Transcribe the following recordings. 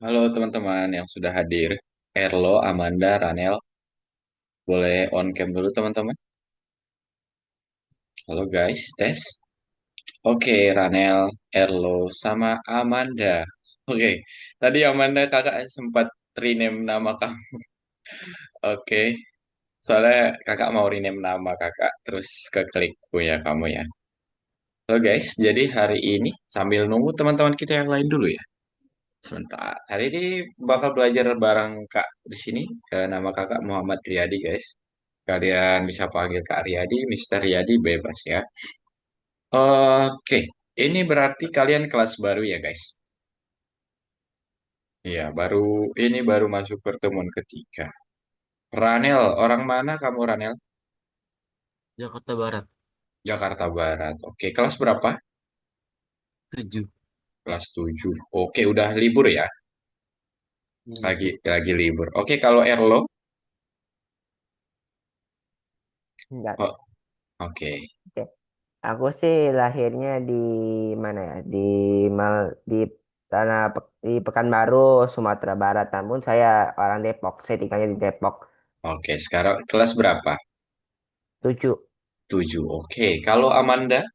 Halo teman-teman yang sudah hadir. Erlo, Amanda, Ranel, boleh on cam dulu teman-teman. Halo guys, tes. Oke, Ranel, Erlo, sama Amanda. Oke, tadi Amanda kakak sempat rename nama kamu. Oke, soalnya kakak mau rename nama kakak, terus keklik punya kamu ya. Halo guys, jadi hari ini sambil nunggu teman-teman kita yang lain dulu ya. Sebentar. Hari ini bakal belajar bareng Kak di sini. Nama kakak Muhammad Riyadi, guys. Kalian bisa panggil Kak Riyadi, Mister Riyadi bebas ya. Oke, ini berarti kalian kelas baru ya, guys. Iya, baru masuk pertemuan ketiga. Ranel, orang mana kamu Ranel? Jakarta Barat Jakarta Barat. Oke, kelas berapa? 7. Kelas 7. Oke, udah libur ya? Hmm. Lagi libur. Oke, kalau Erlo? Enggak. Oh, oke. Oke. Aku sih lahirnya di mana ya? Di di Pekanbaru, Sumatera Barat. Namun saya orang Depok. Saya tinggalnya di Depok. Oke, sekarang kelas berapa? 7. 7. Oke, kalau Amanda?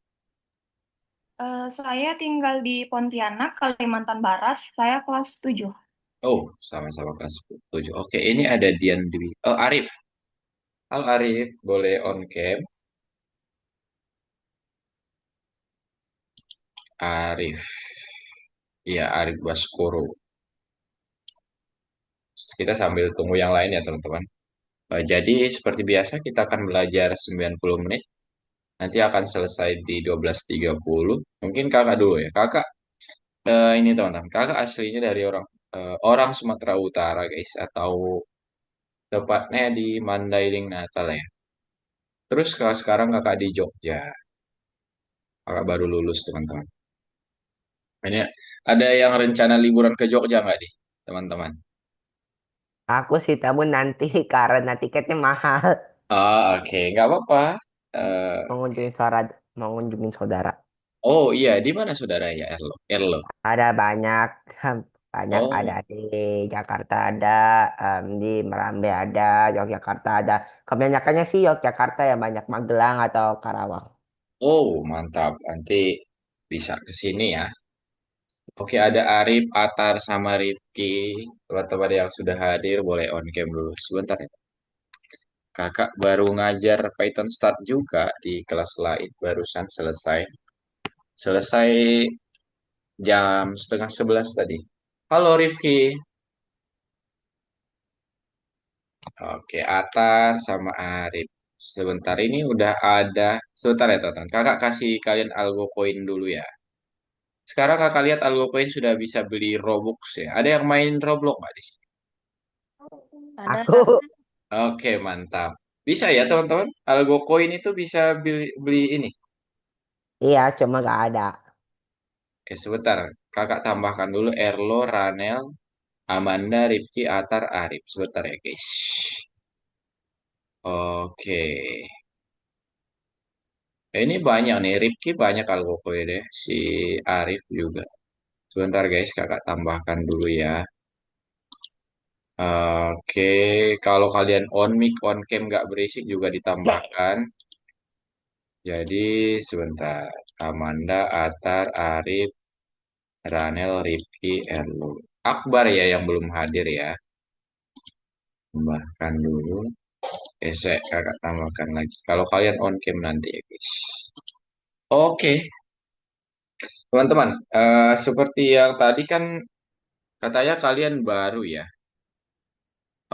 Saya tinggal di Pontianak, Kalimantan Barat. Saya kelas 7. Oh, sama-sama kelas 7. Oke, ini ada Dian Dwi. Oh, Arif. Halo Arif, boleh on cam? Arif. Iya, Arif Baskoro. Kita sambil tunggu yang lain ya, teman-teman. Jadi, seperti biasa, kita akan belajar 90 menit. Nanti akan selesai di 12.30. Mungkin kakak dulu ya. Kakak, ini teman-teman. Kakak aslinya dari orang Sumatera Utara, guys. Atau tepatnya di Mandailing Natal ya. Terus kalau sekarang kakak di Jogja. Kakak baru lulus, teman-teman. Ini ada yang rencana liburan ke Jogja nggak nih, teman-teman? Aku sih tamu nanti karena tiketnya mahal. Oke, nggak apa-apa. Eh, Mengunjungin saudara. oh iya, di mana saudara ya, Erlo? Erlo. Ada banyak, banyak ada Oh, di Jakarta ada, di Merambe ada, Yogyakarta ada. Kebanyakannya sih Yogyakarta ya banyak Magelang atau Karawang. oh mantap. Nanti bisa ke sini ya. Oke, ada Arif, Atar, sama Rifki. Teman-teman yang sudah hadir boleh on cam dulu. Sebentar ya. Kakak baru ngajar Python Start juga di kelas lain. Barusan selesai. Selesai jam setengah 11 tadi. Halo Rifki. Oke, Atar sama Arif. Sebentar ini udah ada. Sebentar ya, teman. Kakak kasih kalian algo koin dulu ya. Sekarang kakak lihat algo koin sudah bisa beli Robux ya. Ada yang main Roblox nggak di sini? Ada, Aku Kak. Oke, mantap. Bisa ya, teman-teman. Algo koin itu bisa beli ini. iya cuma gak ada. Oke, sebentar. Kakak tambahkan dulu Erlo, Ranel, Amanda, Rifki, Atar, Arif. Sebentar ya, guys. Oke. Ini banyak nih. Rifki banyak algo koin deh. Si Arif juga. Sebentar guys, kakak tambahkan dulu ya. Oke, kalau kalian on mic, on cam nggak berisik juga ditambahkan. Jadi sebentar. Amanda, Atar, Arif, Ranel, Rifki, Erlu. Akbar ya yang belum hadir ya. Tambahkan dulu. Kakak tambahkan lagi. Kalau kalian on cam nanti ya guys. Oke, teman-teman. Seperti yang tadi kan katanya kalian baru ya.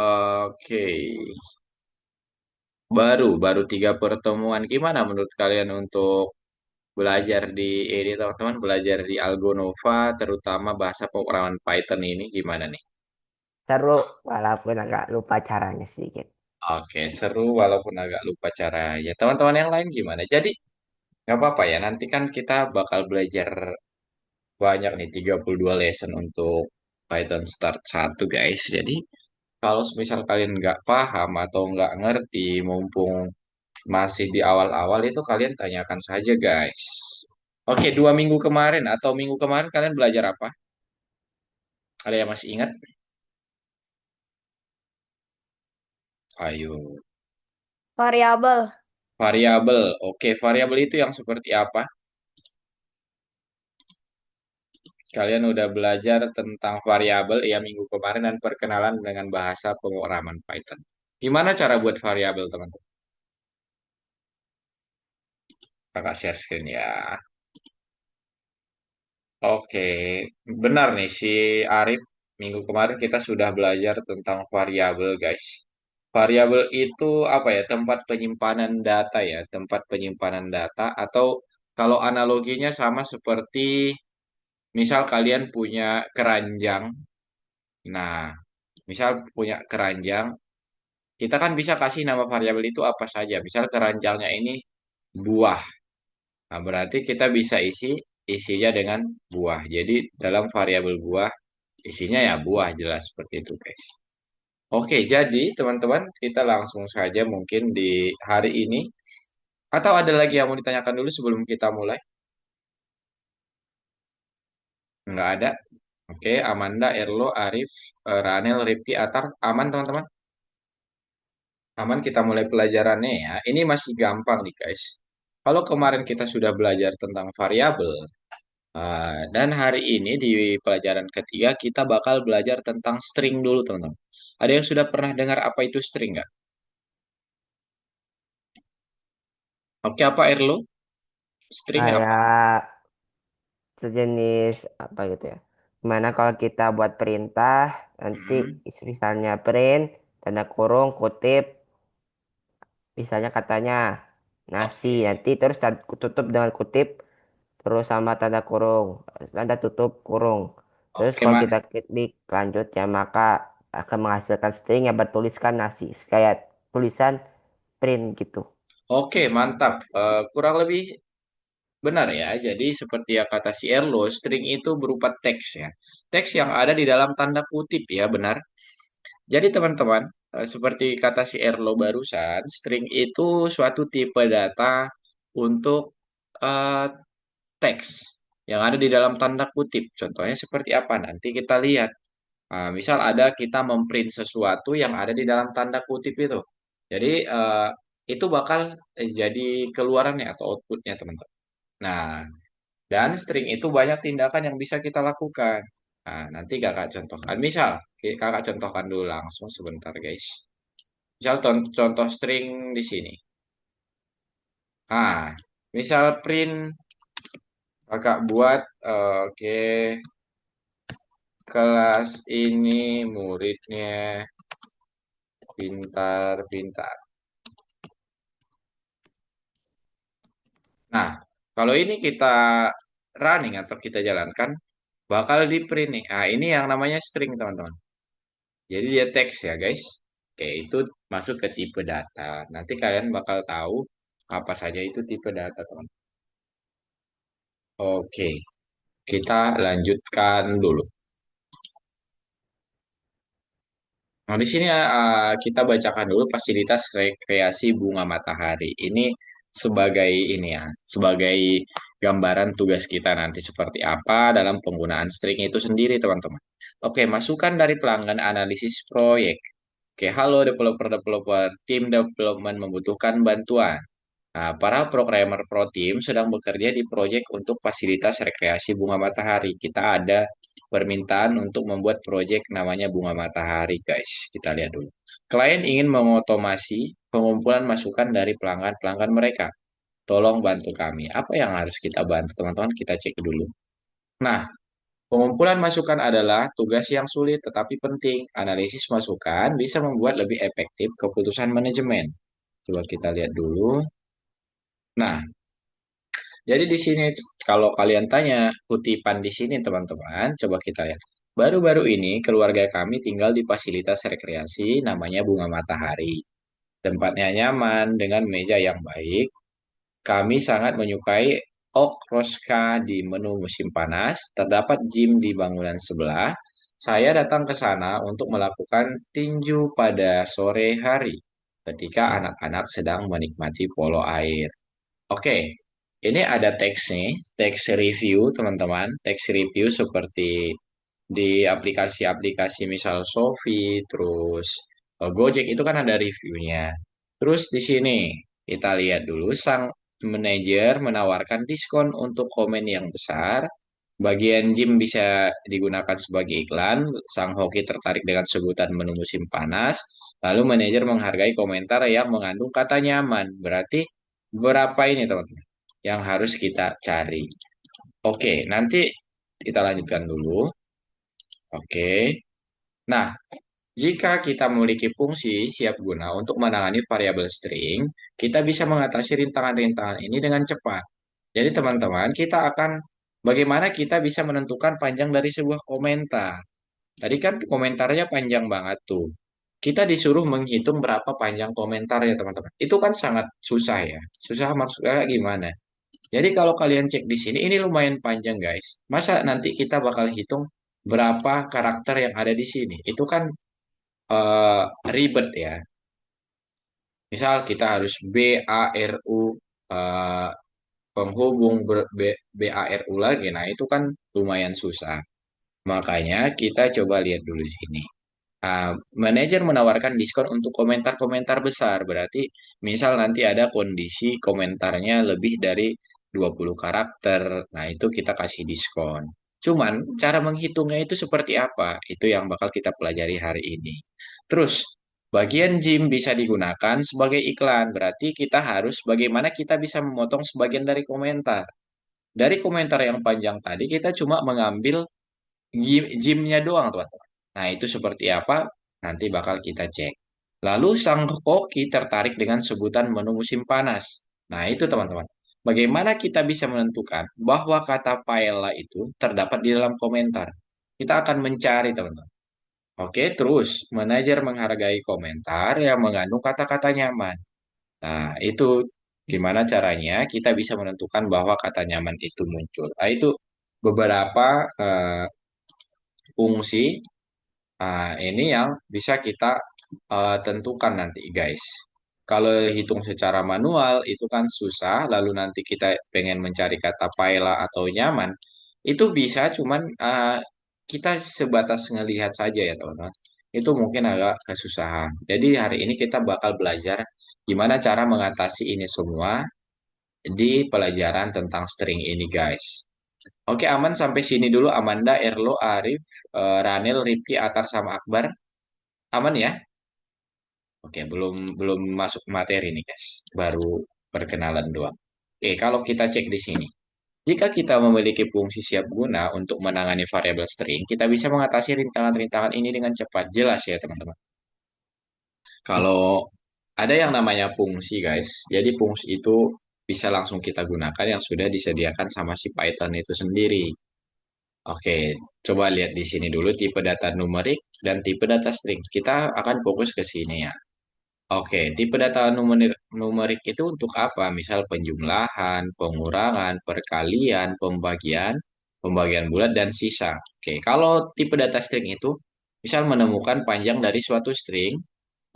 Oke. Baru 3 pertemuan. Gimana menurut kalian untuk belajar di ini teman-teman, belajar di Algonova, terutama bahasa pemrograman Python ini gimana nih? Seru walaupun agak lupa caranya sedikit. Oke, seru walaupun agak lupa caranya. Teman-teman yang lain gimana? Jadi nggak apa-apa ya, nanti kan kita bakal belajar banyak nih, 32 lesson untuk Python Start 1 guys. Jadi kalau misal kalian nggak paham atau nggak ngerti, mumpung masih di awal-awal itu kalian tanyakan saja guys. Oke, 2 minggu kemarin atau minggu kemarin kalian belajar apa? Ada yang masih ingat? Ayo. Variabel. Variabel. Oke, variabel itu yang seperti apa? Kalian udah belajar tentang variabel ya minggu kemarin dan perkenalan dengan bahasa pemrograman Python. Gimana cara buat variabel, teman-teman? Kakak share screen ya. Oke, benar nih si Arif. Minggu kemarin kita sudah belajar tentang variabel, guys. Variabel itu apa ya? Tempat penyimpanan data ya, tempat penyimpanan data atau kalau analoginya sama seperti misal kalian punya keranjang. Nah, misal punya keranjang, kita kan bisa kasih nama variabel itu apa saja. Misal keranjangnya ini buah. Nah, berarti kita bisa isinya dengan buah. Jadi dalam variabel buah isinya ya buah jelas seperti itu, guys. Oke, jadi teman-teman kita langsung saja mungkin di hari ini atau ada lagi yang mau ditanyakan dulu sebelum kita mulai? Nggak ada. Oke, Amanda, Erlo, Arif, Ranel, Rifki, Atar, aman teman-teman? Aman kita mulai pelajarannya ya. Ini masih gampang nih guys. Kalau kemarin kita sudah belajar tentang variabel, dan hari ini di pelajaran ketiga kita bakal belajar tentang string dulu teman-teman. Ada yang sudah pernah dengar apa itu string nggak? Oke, apa Erlo? String apa? Kayak sejenis apa gitu ya. Gimana kalau kita buat perintah, nanti Hmm, misalnya print, tanda kurung, kutip, misalnya katanya nasi, oke. nanti terus tutup dengan kutip, terus sama tanda kurung, tanda tutup kurung. Terus Oke, kalau kita klik lanjut ya maka akan menghasilkan string yang bertuliskan nasi, kayak tulisan print gitu. oke, mantap. Kurang lebih benar ya. Jadi seperti yang kata si Erlo, string itu berupa teks ya. Teks yang ada di dalam tanda kutip ya, benar. Jadi teman-teman, seperti kata si Erlo barusan, string itu suatu tipe data untuk eh, teks yang ada di dalam tanda kutip. Contohnya seperti apa? Nanti kita lihat. Misal ada kita memprint sesuatu yang ada di dalam tanda kutip itu. Jadi itu bakal jadi keluarannya atau outputnya teman-teman. Nah, dan string itu banyak tindakan yang bisa kita lakukan. Nah, nanti kakak contohkan. Misal, kakak contohkan dulu langsung sebentar guys. Misal contoh string di sini. Nah, misal print kakak buat, oke, kelas ini muridnya pintar-pintar. Nah, kalau ini kita running atau kita jalankan, bakal di print nih. Nah, ini yang namanya string teman-teman. Jadi dia teks ya guys. Oke, itu masuk ke tipe data. Nanti kalian bakal tahu apa saja itu tipe data teman. Oke, kita lanjutkan dulu. Nah, di sini kita bacakan dulu fasilitas rekreasi bunga matahari. Ini sebagai ini ya, sebagai gambaran tugas kita nanti seperti apa dalam penggunaan string itu sendiri, teman-teman. Oke, masukan dari pelanggan analisis proyek. Oke, halo developer-developer, tim development membutuhkan bantuan. Nah, para programmer pro team sedang bekerja di proyek untuk fasilitas rekreasi bunga matahari. Kita ada permintaan untuk membuat proyek namanya bunga matahari, guys. Kita lihat dulu. Klien ingin mengotomasi pengumpulan masukan dari pelanggan-pelanggan mereka. Tolong bantu kami. Apa yang harus kita bantu, teman-teman? Kita cek dulu. Nah, pengumpulan masukan adalah tugas yang sulit tetapi penting. Analisis masukan bisa membuat lebih efektif keputusan manajemen. Coba kita lihat dulu. Nah, jadi di sini kalau kalian tanya kutipan di sini teman-teman, coba kita lihat. Baru-baru ini keluarga kami tinggal di fasilitas rekreasi namanya Bunga Matahari. Tempatnya nyaman dengan meja yang baik. Kami sangat menyukai Okroska di menu musim panas. Terdapat gym di bangunan sebelah. Saya datang ke sana untuk melakukan tinju pada sore hari ketika anak-anak sedang menikmati polo air. Oke, ini ada teks nih, teks review teman-teman. Teks review seperti di aplikasi-aplikasi misal Shopee, terus Gojek itu kan ada reviewnya. Terus di sini kita lihat dulu sang manajer menawarkan diskon untuk komen yang besar. Bagian gym bisa digunakan sebagai iklan. Sang hoki tertarik dengan sebutan menu musim panas. Lalu manajer menghargai komentar yang mengandung kata nyaman. Berarti berapa ini teman-teman yang harus kita cari? Oke, nanti kita lanjutkan dulu. Oke. Nah, jika kita memiliki fungsi siap guna untuk menangani variabel string, kita bisa mengatasi rintangan-rintangan ini dengan cepat. Jadi teman-teman, kita akan bagaimana kita bisa menentukan panjang dari sebuah komentar. Tadi kan komentarnya panjang banget tuh. Kita disuruh menghitung berapa panjang komentarnya teman-teman. Itu kan sangat susah ya. Susah maksudnya gimana? Jadi kalau kalian cek di sini, ini lumayan panjang guys. Masa nanti kita bakal hitung berapa karakter yang ada di sini? Itu kan eh, ribet ya. Misal kita harus BARU eh, penghubung BARU lagi. Nah, itu kan lumayan susah. Makanya kita coba lihat dulu di sini. Manajer menawarkan diskon untuk komentar-komentar besar. Berarti misal nanti ada kondisi komentarnya lebih dari 20 karakter. Nah, itu kita kasih diskon. Cuman cara menghitungnya itu seperti apa? Itu yang bakal kita pelajari hari ini. Terus, bagian gym bisa digunakan sebagai iklan. Berarti kita harus bagaimana kita bisa memotong sebagian dari komentar. Dari komentar yang panjang tadi, kita cuma mengambil gymnya doang, teman-teman. Nah, itu seperti apa? Nanti bakal kita cek. Lalu sang koki tertarik dengan sebutan menu musim panas. Nah, itu teman-teman. Bagaimana kita bisa menentukan bahwa kata paella itu terdapat di dalam komentar? Kita akan mencari, teman-teman. Oke, terus manajer menghargai komentar yang mengandung kata-kata nyaman. Nah, itu gimana caranya kita bisa menentukan bahwa kata nyaman itu muncul. Nah, itu beberapa fungsi. Ini yang bisa kita tentukan nanti, guys. Kalau hitung secara manual itu kan susah, lalu nanti kita pengen mencari kata paella atau nyaman, itu bisa, cuman kita sebatas ngelihat saja ya, teman-teman. Itu mungkin agak kesusahan. Jadi hari ini kita bakal belajar gimana cara mengatasi ini semua di pelajaran tentang string ini, guys. Oke, aman sampai sini dulu. Amanda, Erlo, Arif, Ranil, Rifki, Atar, sama Akbar. Aman ya? Oke, belum belum masuk materi nih, guys. Baru perkenalan doang. Oke, kalau kita cek di sini. Jika kita memiliki fungsi siap guna untuk menangani variabel string, kita bisa mengatasi rintangan-rintangan ini dengan cepat. Jelas ya, teman-teman. Kalau ada yang namanya fungsi, guys. Jadi fungsi itu bisa langsung kita gunakan yang sudah disediakan sama si Python itu sendiri. Oke, coba lihat di sini dulu tipe data numerik dan tipe data string. Kita akan fokus ke sini ya. Oke, tipe data numerik itu untuk apa? Misal penjumlahan, pengurangan, perkalian, pembagian bulat, dan sisa. Oke, kalau tipe data string itu, misal menemukan panjang dari suatu string,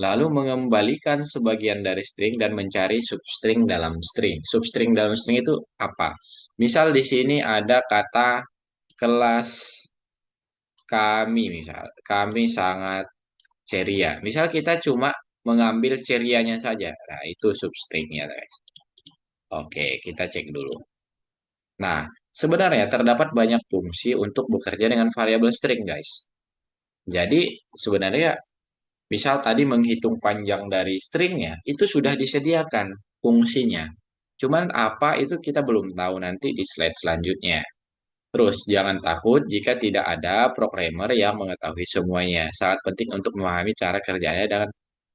lalu mengembalikan sebagian dari string dan mencari substring dalam string. Substring dalam string itu apa? Misal di sini ada kata kelas kami, misal. Kami sangat ceria. Misal kita cuma mengambil cerianya saja. Nah, itu substringnya, guys. Oke, kita cek dulu. Nah, sebenarnya terdapat banyak fungsi untuk bekerja dengan variabel string, guys. Jadi, sebenarnya misal tadi menghitung panjang dari stringnya, itu sudah disediakan fungsinya. Cuman apa itu kita belum tahu nanti di slide selanjutnya. Terus, jangan takut jika tidak ada programmer yang mengetahui semuanya. Sangat penting untuk memahami cara kerjanya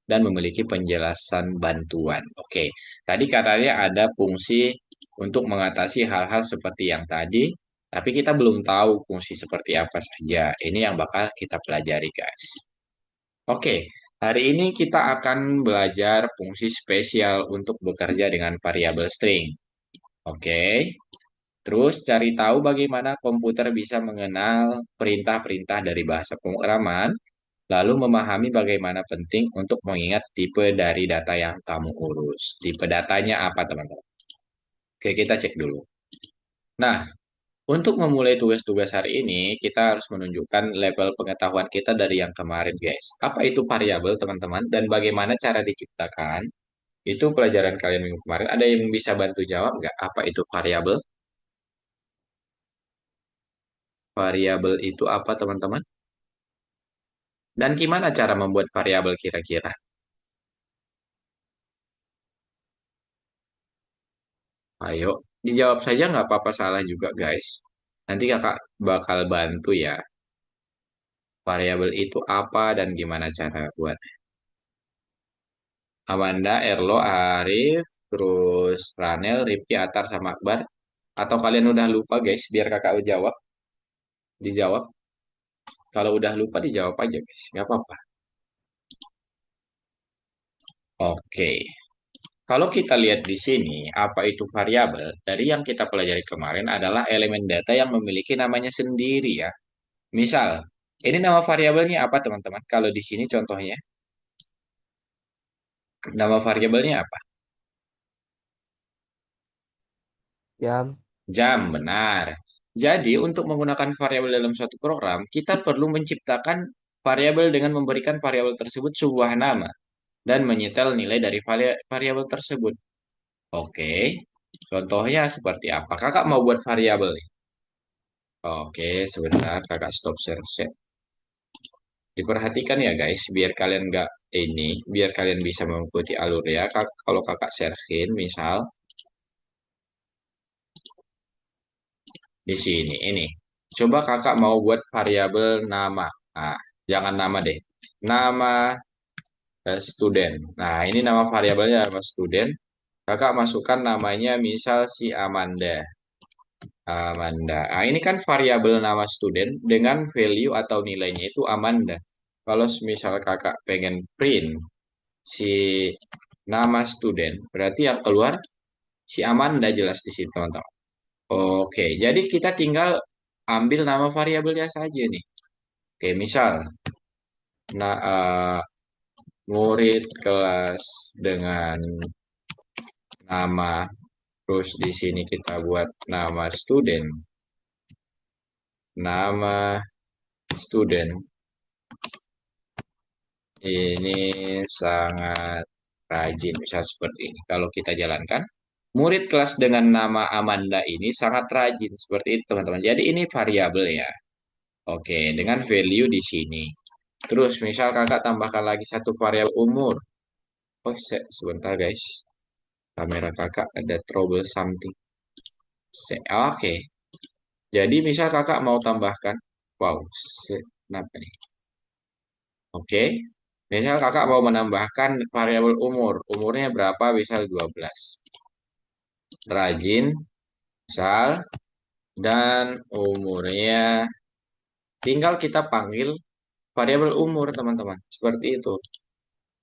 dan memiliki penjelasan bantuan. Oke, tadi katanya ada fungsi untuk mengatasi hal-hal seperti yang tadi, tapi kita belum tahu fungsi seperti apa saja. Ini yang bakal kita pelajari, guys. Oke, hari ini kita akan belajar fungsi spesial untuk bekerja dengan variabel string. Oke, terus cari tahu bagaimana komputer bisa mengenal perintah-perintah dari bahasa pemrograman, lalu memahami bagaimana penting untuk mengingat tipe dari data yang kamu urus. Tipe datanya apa, teman-teman? Oke, kita cek dulu. Nah, Untuk memulai tugas-tugas hari ini, kita harus menunjukkan level pengetahuan kita dari yang kemarin, guys. Apa itu variabel, teman-teman? Dan bagaimana cara diciptakan? Itu pelajaran kalian minggu kemarin. Ada yang bisa bantu jawab nggak? Apa itu variabel? Variabel itu apa, teman-teman? Dan gimana cara membuat variabel kira-kira? Ayo, dijawab saja nggak apa-apa salah juga, guys. Nanti kakak bakal bantu ya. Variabel itu apa dan gimana cara buat. Amanda, Erlo, Arif, terus Ranel, Rifki, Atar, sama Akbar. Atau kalian udah lupa, guys, biar kakak jawab. Dijawab. Kalau udah lupa, dijawab aja, guys. Nggak apa-apa. Oke. Kalau kita lihat di sini, apa itu variabel? Dari yang kita pelajari kemarin adalah elemen data yang memiliki namanya sendiri ya. Misal, ini nama variabelnya apa teman-teman? Kalau di sini contohnya, nama variabelnya apa? Jam. Jam, benar. Jadi, untuk menggunakan variabel dalam suatu program, kita perlu menciptakan variabel dengan memberikan variabel tersebut sebuah nama dan menyetel nilai dari variabel tersebut. Oke, contohnya seperti apa? Kakak mau buat variabel. Oke, sebentar kakak stop share. Diperhatikan ya guys, biar kalian nggak biar kalian bisa mengikuti alur ya. Kalau kakak share screen, misal di sini ini. Coba kakak mau buat variabel nama. Nah, jangan nama deh. Nama student. Nah, ini nama variabelnya nama student. Kakak masukkan namanya misal si Amanda. Amanda. Nah, ini kan variabel nama student dengan value atau nilainya itu Amanda. Kalau misal kakak pengen print si nama student, berarti yang keluar si Amanda jelas di sini, teman-teman. Oke, jadi kita tinggal ambil nama variabelnya saja nih. Oke, misal nah, murid kelas dengan nama, terus di sini kita buat nama student, nama student ini sangat rajin, misal seperti ini. Kalau kita jalankan, murid kelas dengan nama Amanda ini sangat rajin, seperti itu teman-teman. Jadi ini variabel ya. Oke, dengan value di sini. Terus misal kakak tambahkan lagi satu variabel umur. Oh, sebentar guys. Kamera kakak ada trouble something. Oke. Jadi misal kakak mau tambahkan. Wow, kenapa nih? Oke. Misal kakak mau menambahkan variabel umur. Umurnya berapa? Misal 12. Rajin, misal, dan umurnya. Tinggal kita panggil variabel umur, teman-teman. Seperti itu.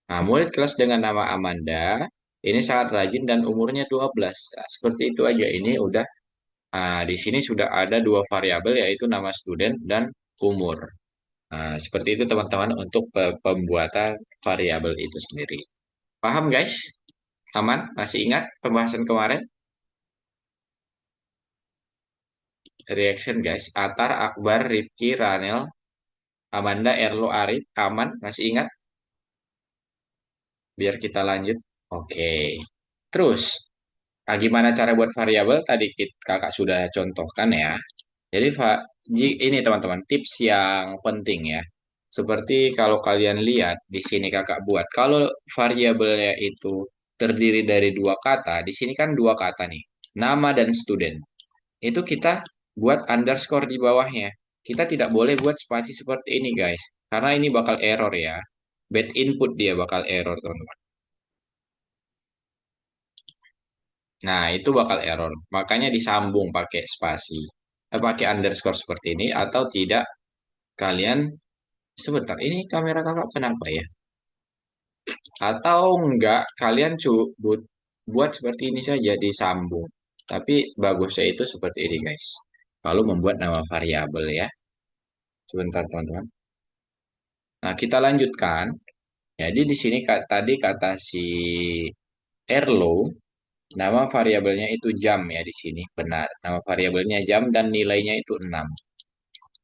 Nah, murid kelas dengan nama Amanda ini sangat rajin dan umurnya 12. Nah, seperti itu aja. Ini udah di sini sudah ada dua variabel yaitu nama student dan umur. Nah, seperti itu teman-teman untuk pembuatan variabel itu sendiri. Paham guys? Aman? Masih ingat pembahasan kemarin? Reaction guys. Atar, Akbar, Rifki, Ranel, Amanda, Erlo, Arif. Aman? Masih ingat? Biar kita lanjut. Oke. Terus, gimana cara buat variabel? Tadi kakak sudah contohkan ya. Jadi ini teman-teman tips yang penting ya. Seperti kalau kalian lihat di sini kakak buat. Kalau variabelnya itu terdiri dari dua kata, di sini kan dua kata nih. Nama dan student. Itu kita buat underscore di bawahnya. Kita tidak boleh buat spasi seperti ini guys. Karena ini bakal error ya. Bad input dia bakal error teman-teman. Nah, itu bakal error. Makanya disambung pakai spasi. Pakai underscore seperti ini atau tidak kalian sebentar ini kamera kakak kenapa ya? Atau enggak kalian buat seperti ini saja disambung. Tapi bagusnya itu seperti ini guys. Kalau membuat nama variabel ya. Sebentar teman-teman. Nah, kita lanjutkan. Jadi di sini tadi kata si Erlo Nama variabelnya itu jam ya di sini. Benar. Nama variabelnya jam dan nilainya itu 6.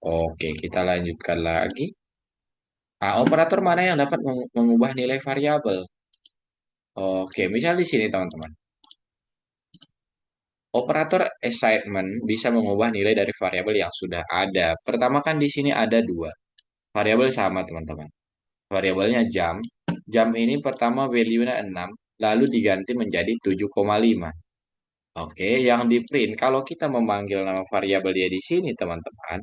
Oke, kita lanjutkan lagi. Ah, operator mana yang dapat mengubah nilai variabel? Oke, misal di sini teman-teman. Operator assignment bisa mengubah nilai dari variabel yang sudah ada. Pertama kan di sini ada dua. Variabel sama teman-teman. Variabelnya jam. Jam ini pertama value-nya 6, lalu diganti menjadi 7,5. Oke, yang di print kalau kita memanggil nama variabel dia di sini teman-teman,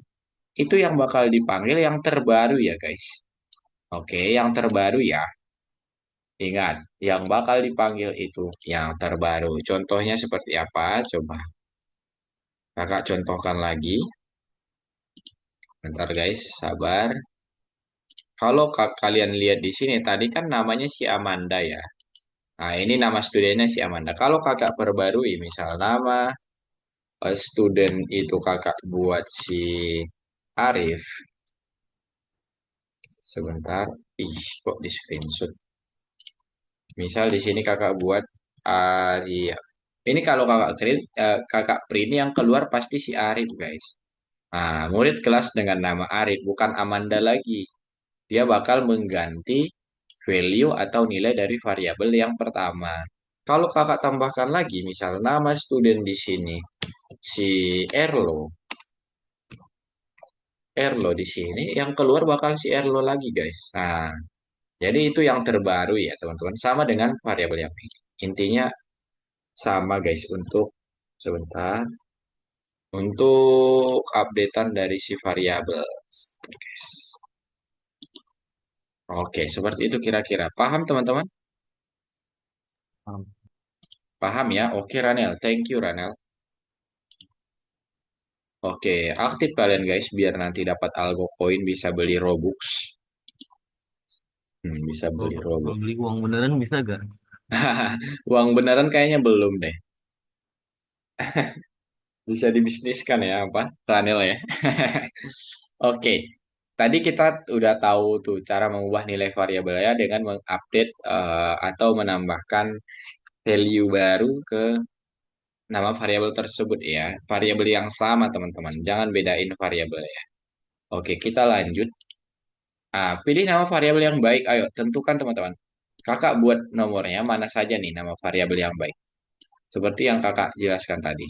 itu yang bakal dipanggil yang terbaru ya guys. Oke, yang terbaru ya. Ingat, yang bakal dipanggil itu yang terbaru. Contohnya seperti apa? Coba kakak contohkan lagi. Bentar guys, sabar. Kalau kalian lihat di sini, tadi kan namanya si Amanda ya. Nah, ini nama studennya si Amanda. Kalau kakak perbarui, misal nama student itu kakak buat si Arif. Sebentar. Ih, kok di screenshot? Misal di sini kakak buat Arya. Ini kalau kakak print yang keluar pasti si Arif, guys. Nah, murid kelas dengan nama Arif, bukan Amanda lagi. Dia bakal mengganti value atau nilai dari variabel yang pertama. Kalau kakak tambahkan lagi, misal nama student di sini, si Erlo. Erlo di sini, yang keluar bakal si Erlo lagi, guys. Nah, jadi itu yang terbaru ya, teman-teman. Sama dengan variabel yang ini. Intinya sama, guys, untuk sebentar. Untuk updatean dari si variabel. Guys. Oke, seperti itu kira-kira. Paham, teman-teman? Paham. Paham ya? Oke, Ranel. Thank you, Ranel. Oke, aktif kalian guys biar nanti dapat algo koin bisa beli Robux. Bisa Oh, beli kalau Robux. beli uang beneran bisa gak? Uang beneran kayaknya belum deh. Bisa dibisniskan ya apa? Ranel ya. Oke. Tadi kita udah tahu tuh cara mengubah nilai variabelnya dengan mengupdate atau menambahkan value baru ke nama variabel tersebut ya. Variabel yang sama teman-teman. Jangan bedain variabel ya. Oke, kita lanjut. Pilih nama variabel yang baik. Ayo, tentukan teman-teman. Kakak buat nomornya mana saja nih nama variabel yang baik. Seperti yang kakak jelaskan tadi.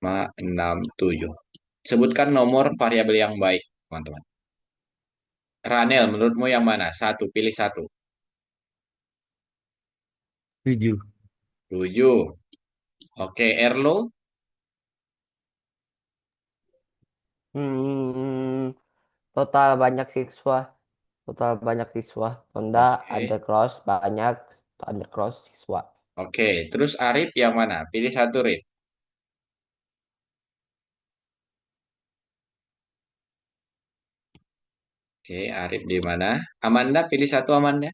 567. Sebutkan nomor variabel yang baik, teman-teman. Ranel, menurutmu yang mana? Satu, pilih satu. 7. 7. Oke, Erlo. Hmm, total banyak siswa. Total banyak siswa. Honda Oke. undercross banyak undercross siswa. Oke, terus Arif yang mana? Pilih satu, Rip. Oke, Arif di mana? Amanda, pilih satu, Amanda.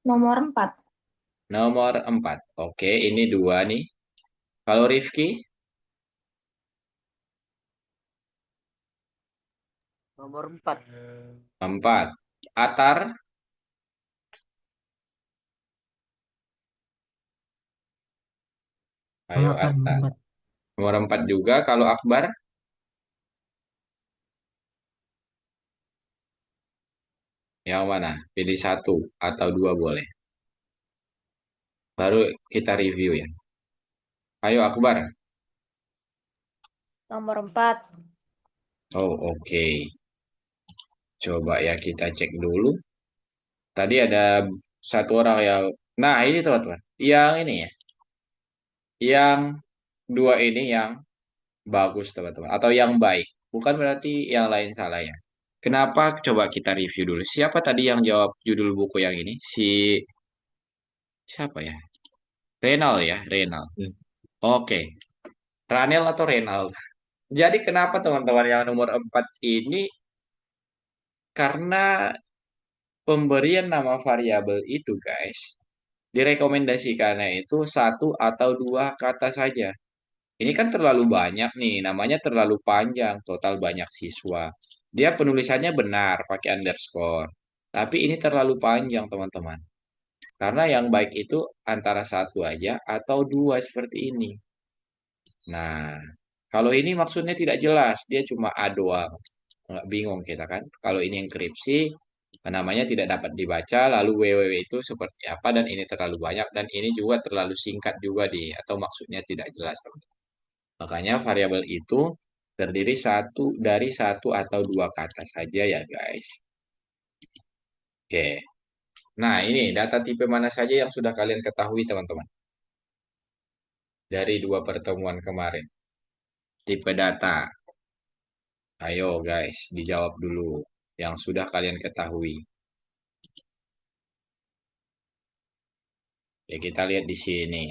Nomor 4. Nomor 4. Oke, ini dua nih. Kalau Rifki, Nomor 4. 4. Atar, ayo Akan Atar. empat. Nomor 4 juga. Kalau Akbar, yang mana? Pilih satu atau dua boleh. Baru kita review ya. Ayo Akbar. Nomor 4. Oh, oke. Coba ya kita cek dulu. Tadi ada satu orang yang... Nah, ini teman-teman. Yang ini ya. Yang dua ini yang bagus teman-teman. Atau yang baik. Bukan berarti yang lain salah ya. Kenapa? Coba kita review dulu. Siapa tadi yang jawab judul buku yang ini? Siapa ya? Renal ya, Renal. Hmm. Oke. Ranel atau Renal? Jadi kenapa teman-teman yang nomor 4 ini? Karena pemberian nama variabel itu guys, direkomendasikannya itu satu atau dua kata saja. Ini kan terlalu banyak nih, namanya terlalu panjang, total banyak siswa. Dia penulisannya benar, pakai underscore. Tapi ini terlalu panjang teman-teman. Karena yang baik itu antara satu aja atau dua seperti ini. Nah, kalau ini maksudnya tidak jelas, dia cuma A doang. Nggak bingung kita kan. Kalau ini enkripsi, namanya tidak dapat dibaca, lalu www itu seperti apa, dan ini terlalu banyak, dan ini juga terlalu singkat juga atau maksudnya tidak jelas, teman-teman. Makanya variabel itu terdiri dari satu atau dua kata saja ya guys. Oke. Nah, ini data tipe mana saja yang sudah kalian ketahui teman-teman dari dua pertemuan kemarin. Tipe data. Ayo guys, dijawab dulu yang sudah kalian ketahui. Ya, kita lihat di sini.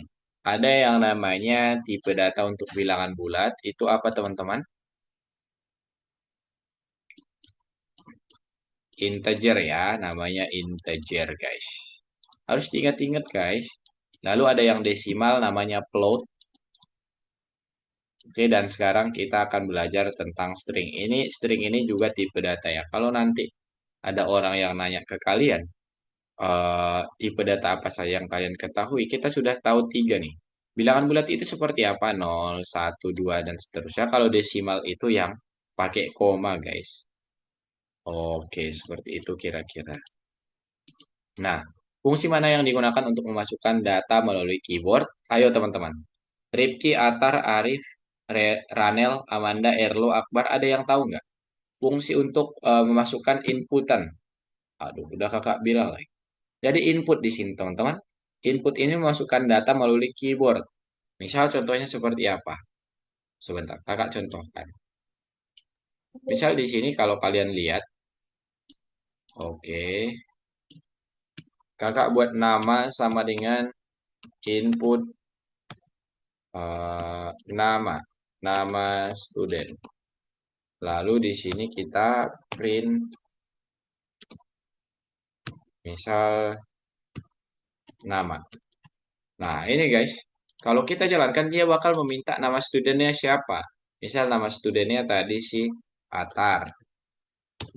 Ada yang namanya tipe data untuk bilangan bulat. Itu apa teman-teman? Integer ya, namanya integer guys. Harus diingat-ingat guys. Lalu ada yang desimal namanya float. Oke, dan sekarang kita akan belajar tentang string. String ini juga tipe data ya. Kalau nanti ada orang yang nanya ke kalian, tipe data apa saja yang kalian ketahui, kita sudah tahu tiga nih. Bilangan bulat itu seperti apa? 0, 1, 2, dan seterusnya. Kalau desimal itu yang pakai koma guys. Oke, seperti itu kira-kira. Nah, fungsi mana yang digunakan untuk memasukkan data melalui keyboard? Ayo teman-teman. Rifki, Atar, Arif, Ranel, Amanda, Erlo, Akbar, ada yang tahu nggak? Fungsi untuk memasukkan inputan. Aduh, udah kakak bilang lagi. Jadi input di sini teman-teman. Input ini memasukkan data melalui keyboard. Misal contohnya seperti apa? Sebentar, kakak contohkan. Misal di sini kalau kalian lihat, oke, kakak buat nama sama dengan input nama student. Lalu di sini kita print misal nama. Nah, ini guys, kalau kita jalankan dia bakal meminta nama studennya siapa. Misal nama studennya tadi si Atar.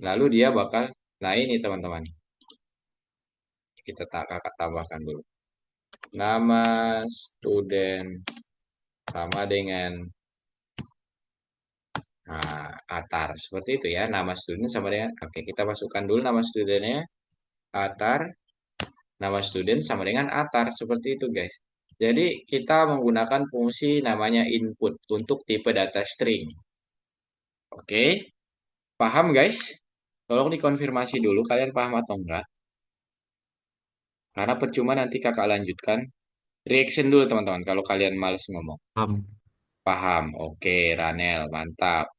Lalu dia bakal, nah ini teman-teman. Kita kakak tambahkan dulu. Nama student sama dengan Atar. Seperti itu ya, nama student sama dengan, oke kita masukkan dulu nama studennya Atar. Nama student sama dengan Atar. Seperti itu guys. Jadi kita menggunakan fungsi namanya input untuk tipe data string. Oke, paham guys? Tolong dikonfirmasi dulu kalian paham atau enggak. Karena percuma nanti kakak lanjutkan. Reaction dulu teman-teman kalau kalian males ngomong. Paham. Paham? Oke, Ranel, mantap.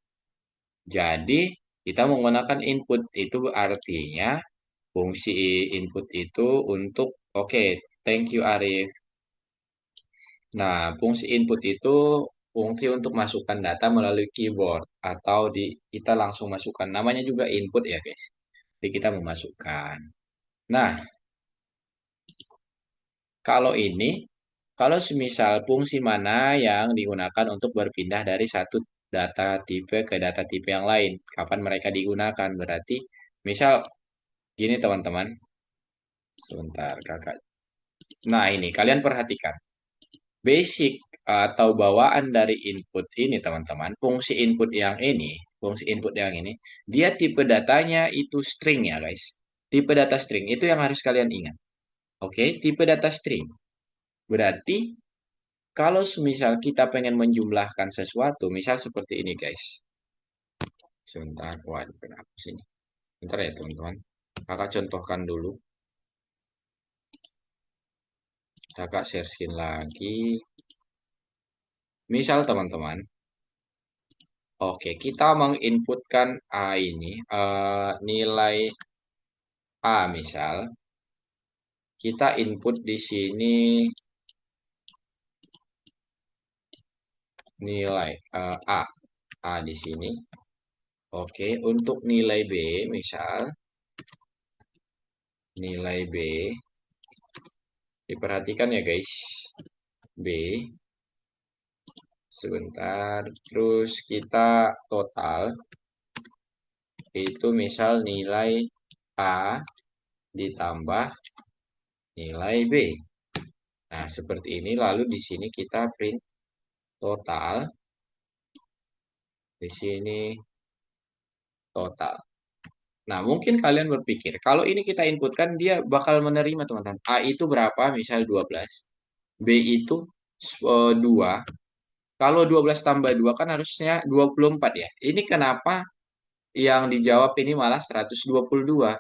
Jadi kita menggunakan input itu artinya fungsi input itu untuk oke, thank you Arif. Nah, fungsi input itu fungsi untuk masukkan data melalui keyboard atau kita langsung masukkan. Namanya juga input ya, guys. Jadi kita memasukkan. Nah, kalau ini, kalau semisal fungsi mana yang digunakan untuk berpindah dari satu data tipe ke data tipe yang lain, kapan mereka digunakan? Berarti, misal gini teman-teman. Sebentar, kakak. Nah, ini kalian perhatikan. Basic atau bawaan dari input ini teman-teman, fungsi input yang ini, dia tipe datanya itu string ya guys. Tipe data string itu yang harus kalian ingat. Oke, tipe data string. Berarti kalau semisal kita pengen menjumlahkan sesuatu, misal seperti ini guys. Sebentar, waduh kenapa sini? Bentar ya teman-teman. Kakak contohkan dulu. Kakak share screen lagi. Misal teman-teman, oke, kita menginputkan A ini, nilai A misal. Kita input di sini nilai A. A di sini. Oke, untuk nilai B misal. Nilai B. Diperhatikan ya guys. B. Sebentar. Terus kita total. Itu misal nilai A ditambah nilai B. Nah, seperti ini. Lalu di sini kita print total. Di sini total. Nah, mungkin kalian berpikir, kalau ini kita inputkan, dia bakal menerima, teman-teman. A itu berapa? Misal 12. B itu 2. Kalau 12 tambah 2 kan harusnya 24 ya. Ini kenapa yang dijawab ini malah 122?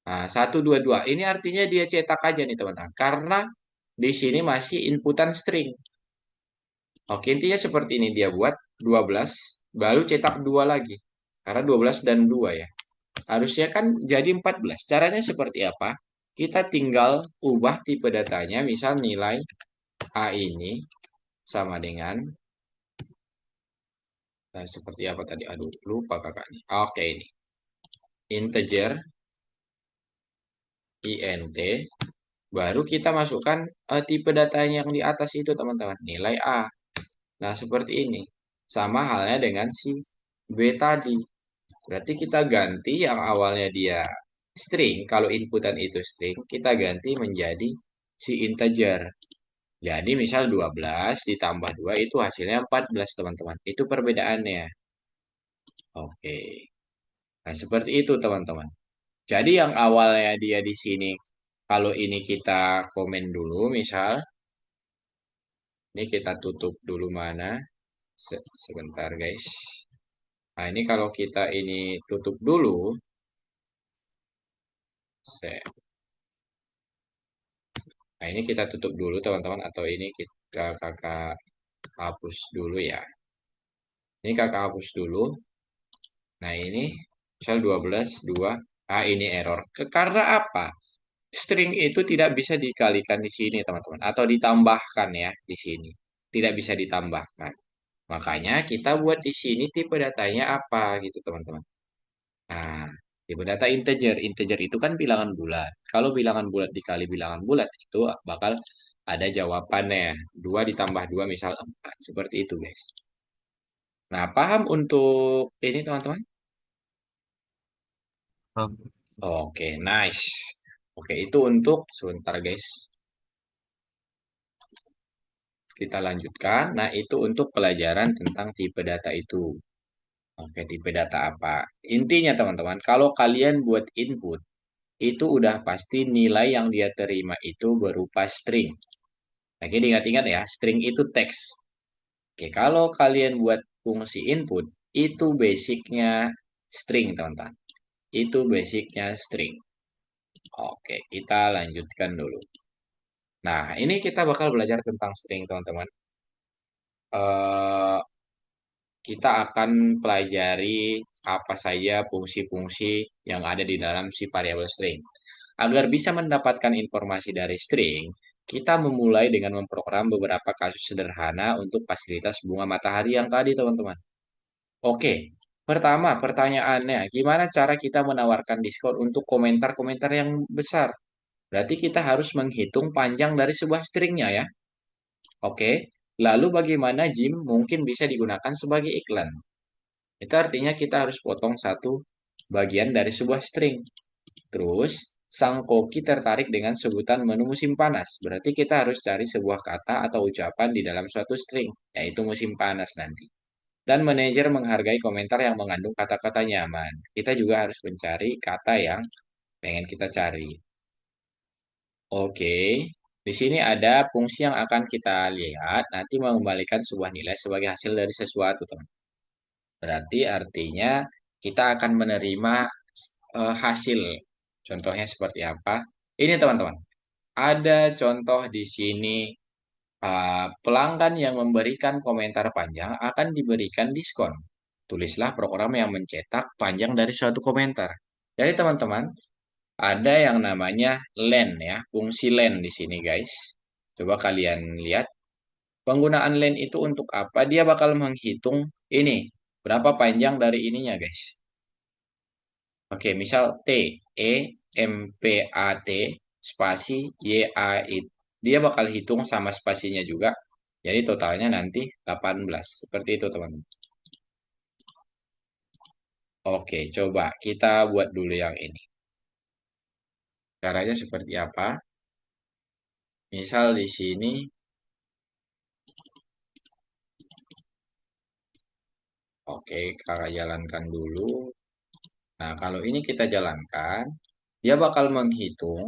Nah, 122. Ini artinya dia cetak aja nih, teman-teman. Karena di sini masih inputan string. Oke, intinya seperti ini. Dia buat 12, baru cetak 2 lagi. Karena 12 dan 2 ya. Harusnya kan jadi 14. Caranya seperti apa? Kita tinggal ubah tipe datanya. Misal nilai A ini sama dengan, nah, seperti apa tadi? Aduh, lupa kakak nih. Oke, ini. Integer, int. Baru kita masukkan tipe datanya yang di atas itu, teman-teman. Nilai A. Nah, seperti ini. Sama halnya dengan si B tadi. Berarti kita ganti yang awalnya dia string. Kalau inputan itu string, kita ganti menjadi si integer. Jadi misal 12 ditambah 2 itu hasilnya 14, teman-teman. Itu perbedaannya. Oke. Nah, seperti itu, teman-teman. Jadi yang awalnya dia di sini, kalau ini kita komen dulu, misal, ini kita tutup dulu mana? Sebentar, guys. Nah, ini kalau kita ini tutup dulu, nah ini kita tutup dulu, teman-teman, atau ini kita kakak hapus dulu ya. Ini kakak hapus dulu. Nah, ini misal 12, 2. Ah, ini error. Karena apa? String itu tidak bisa dikalikan di sini, teman-teman. Atau ditambahkan ya, di sini. Tidak bisa ditambahkan. Makanya kita buat di sini tipe datanya apa gitu, teman-teman. Nah, tipe data integer. Integer itu kan bilangan bulat. Kalau bilangan bulat dikali bilangan bulat, itu bakal ada jawabannya. 2 ditambah 2 misal 4. Seperti itu, guys. Nah, paham untuk ini, teman-teman? Paham. Oke, nice. Oke, itu untuk sebentar, guys. Kita lanjutkan. Nah, itu untuk pelajaran tentang tipe data itu. Oke, tipe data apa? Intinya, teman-teman, kalau kalian buat input, itu udah pasti nilai yang dia terima itu berupa string. Oke, ingat-ingat ya, string itu teks. Oke, kalau kalian buat fungsi input, itu basicnya string, teman-teman. Itu basicnya string. Oke, kita lanjutkan dulu. Nah, ini kita bakal belajar tentang string, teman-teman. Eh, kita akan pelajari apa saja fungsi-fungsi yang ada di dalam si variabel string. Agar bisa mendapatkan informasi dari string, kita memulai dengan memprogram beberapa kasus sederhana untuk fasilitas bunga matahari yang tadi, teman-teman. Oke, pertama pertanyaannya, gimana cara kita menawarkan diskon untuk komentar-komentar yang besar? Berarti kita harus menghitung panjang dari sebuah stringnya ya. Oke, lalu bagaimana Jim mungkin bisa digunakan sebagai iklan? Itu artinya kita harus potong satu bagian dari sebuah string. Terus, sang koki tertarik dengan sebutan menu musim panas. Berarti kita harus cari sebuah kata atau ucapan di dalam suatu string, yaitu musim panas nanti. Dan manajer menghargai komentar yang mengandung kata-kata nyaman. Kita juga harus mencari kata yang pengen kita cari. Oke, di sini ada fungsi yang akan kita lihat, nanti mengembalikan sebuah nilai sebagai hasil dari sesuatu, teman. Berarti artinya kita akan menerima hasil. Contohnya seperti apa? Ini teman-teman, ada contoh di sini pelanggan yang memberikan komentar panjang akan diberikan diskon. Tulislah program yang mencetak panjang dari suatu komentar. Jadi teman-teman, ada yang namanya len ya, fungsi len di sini guys. Coba kalian lihat, penggunaan len itu untuk apa? Dia bakal menghitung ini, berapa panjang dari ininya guys. Oke, misal T, E, M, P, A, T, spasi, Y, A, I. Dia bakal hitung sama spasinya juga. Jadi totalnya nanti 18. Seperti itu teman-teman. Oke, coba kita buat dulu yang ini. Caranya seperti apa? Misal di sini, oke, kakak jalankan dulu. Nah, kalau ini kita jalankan, dia bakal menghitung,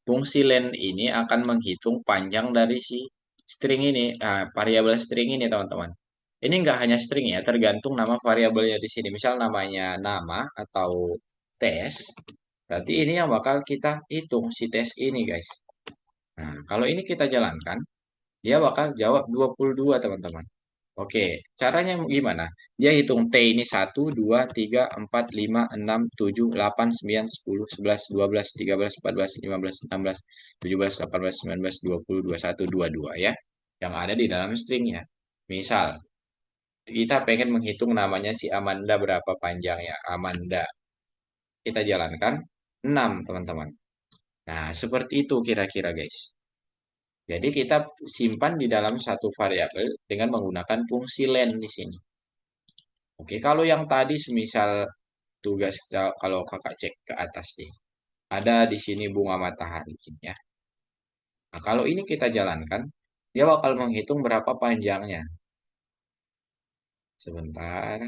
fungsi len ini akan menghitung panjang dari si string ini, variabel string ini, teman-teman. Ini nggak hanya string ya, tergantung nama variabelnya di sini. Misal namanya nama atau tes, berarti ini yang bakal kita hitung si tes ini, guys. Nah, kalau ini kita jalankan, dia bakal jawab 22, teman-teman. Oke, caranya gimana? Dia hitung T ini 1, 2, 3, 4, 5, 6, 7, 8, 9, 10, 11, 12, 13, 14, 15, 16, 17, 18, 19, 20, 21, 22, 23, 24, 25, 26, 27, 28, 29, 30, 31, 32 ya. Yang ada di dalam stringnya. Misal, kita pengen menghitung namanya si Amanda berapa panjangnya. Amanda. Kita jalankan 6, teman-teman. Nah, seperti itu kira-kira, guys. Jadi kita simpan di dalam satu variabel dengan menggunakan fungsi len di sini. Oke, kalau yang tadi semisal tugas kalau kakak cek ke atas nih, ada di sini bunga matahari ya. Nah, kalau ini kita jalankan, dia bakal menghitung berapa panjangnya. Sebentar.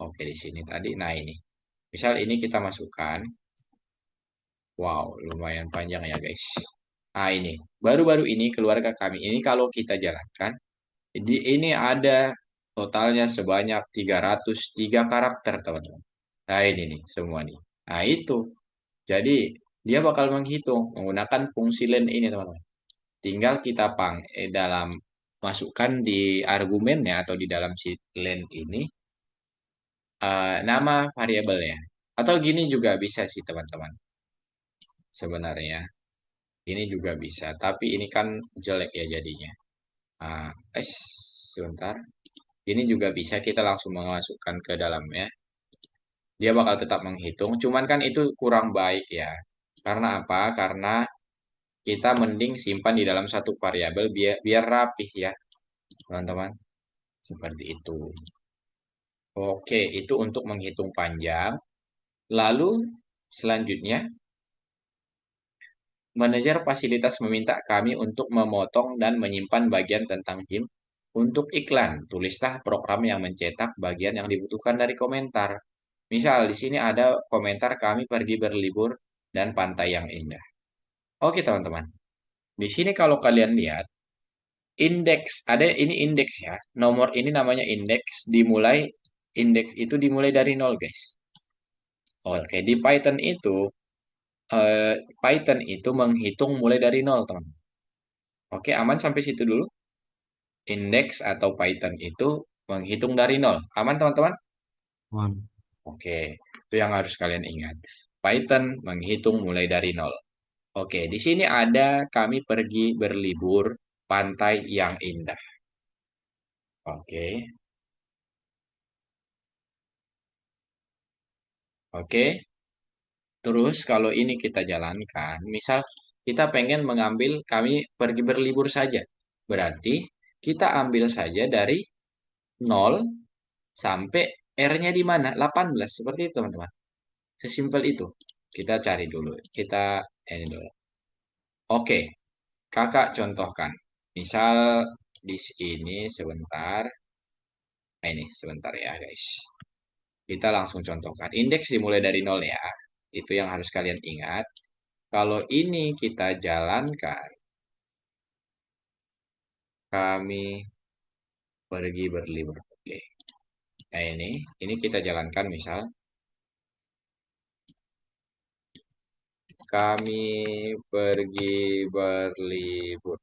Oke, di sini tadi. Nah, ini. Misal ini kita masukkan. Wow, lumayan panjang ya, guys. Nah, ini. Baru-baru ini keluarga kami. Ini kalau kita jalankan, ini ada totalnya sebanyak 303 karakter, teman-teman. Nah, ini nih, semua nih. Nah, itu. Jadi, dia bakal menghitung menggunakan fungsi len ini, teman-teman. Tinggal kita dalam masukkan di argumennya atau di dalam si len ini nama variabelnya. Atau gini juga bisa sih, teman-teman. Sebenarnya ini juga bisa, tapi ini kan jelek ya jadinya. Ah, sebentar. Ini juga bisa kita langsung memasukkan ke dalamnya. Dia bakal tetap menghitung, cuman kan itu kurang baik ya. Karena apa? Karena kita mending simpan di dalam satu variabel biar rapih ya, teman-teman. Seperti itu. Oke, itu untuk menghitung panjang. Lalu selanjutnya, manajer fasilitas meminta kami untuk memotong dan menyimpan bagian tentang HIM untuk iklan. Tulislah program yang mencetak bagian yang dibutuhkan dari komentar. Misal di sini ada komentar kami pergi berlibur dan pantai yang indah. Oke, teman-teman. Di sini kalau kalian lihat indeks, ada ini indeks ya. Nomor ini namanya indeks itu dimulai dari nol, guys. Oke, di Python itu menghitung mulai dari nol, teman. Oke, aman sampai situ dulu. Indeks atau Python itu menghitung dari nol. Aman, teman-teman? One. Oke, itu yang harus kalian ingat. Python menghitung mulai dari nol. Oke, di sini ada kami pergi berlibur pantai yang indah. Oke, oke. Terus kalau ini kita jalankan, misal kita pengen mengambil kami pergi berlibur saja. Berarti kita ambil saja dari nol sampai R-nya di mana? 18, seperti itu, teman-teman. Sesimpel itu. Kita cari dulu. Kita ini dulu. Oke, kakak contohkan. Misal di sini sebentar. Ini sebentar ya, guys. Kita langsung contohkan. Indeks dimulai dari nol ya. Itu yang harus kalian ingat. Kalau ini kita jalankan, kami pergi berlibur. Oke. Nah, ini kita jalankan misal. Kami pergi berlibur.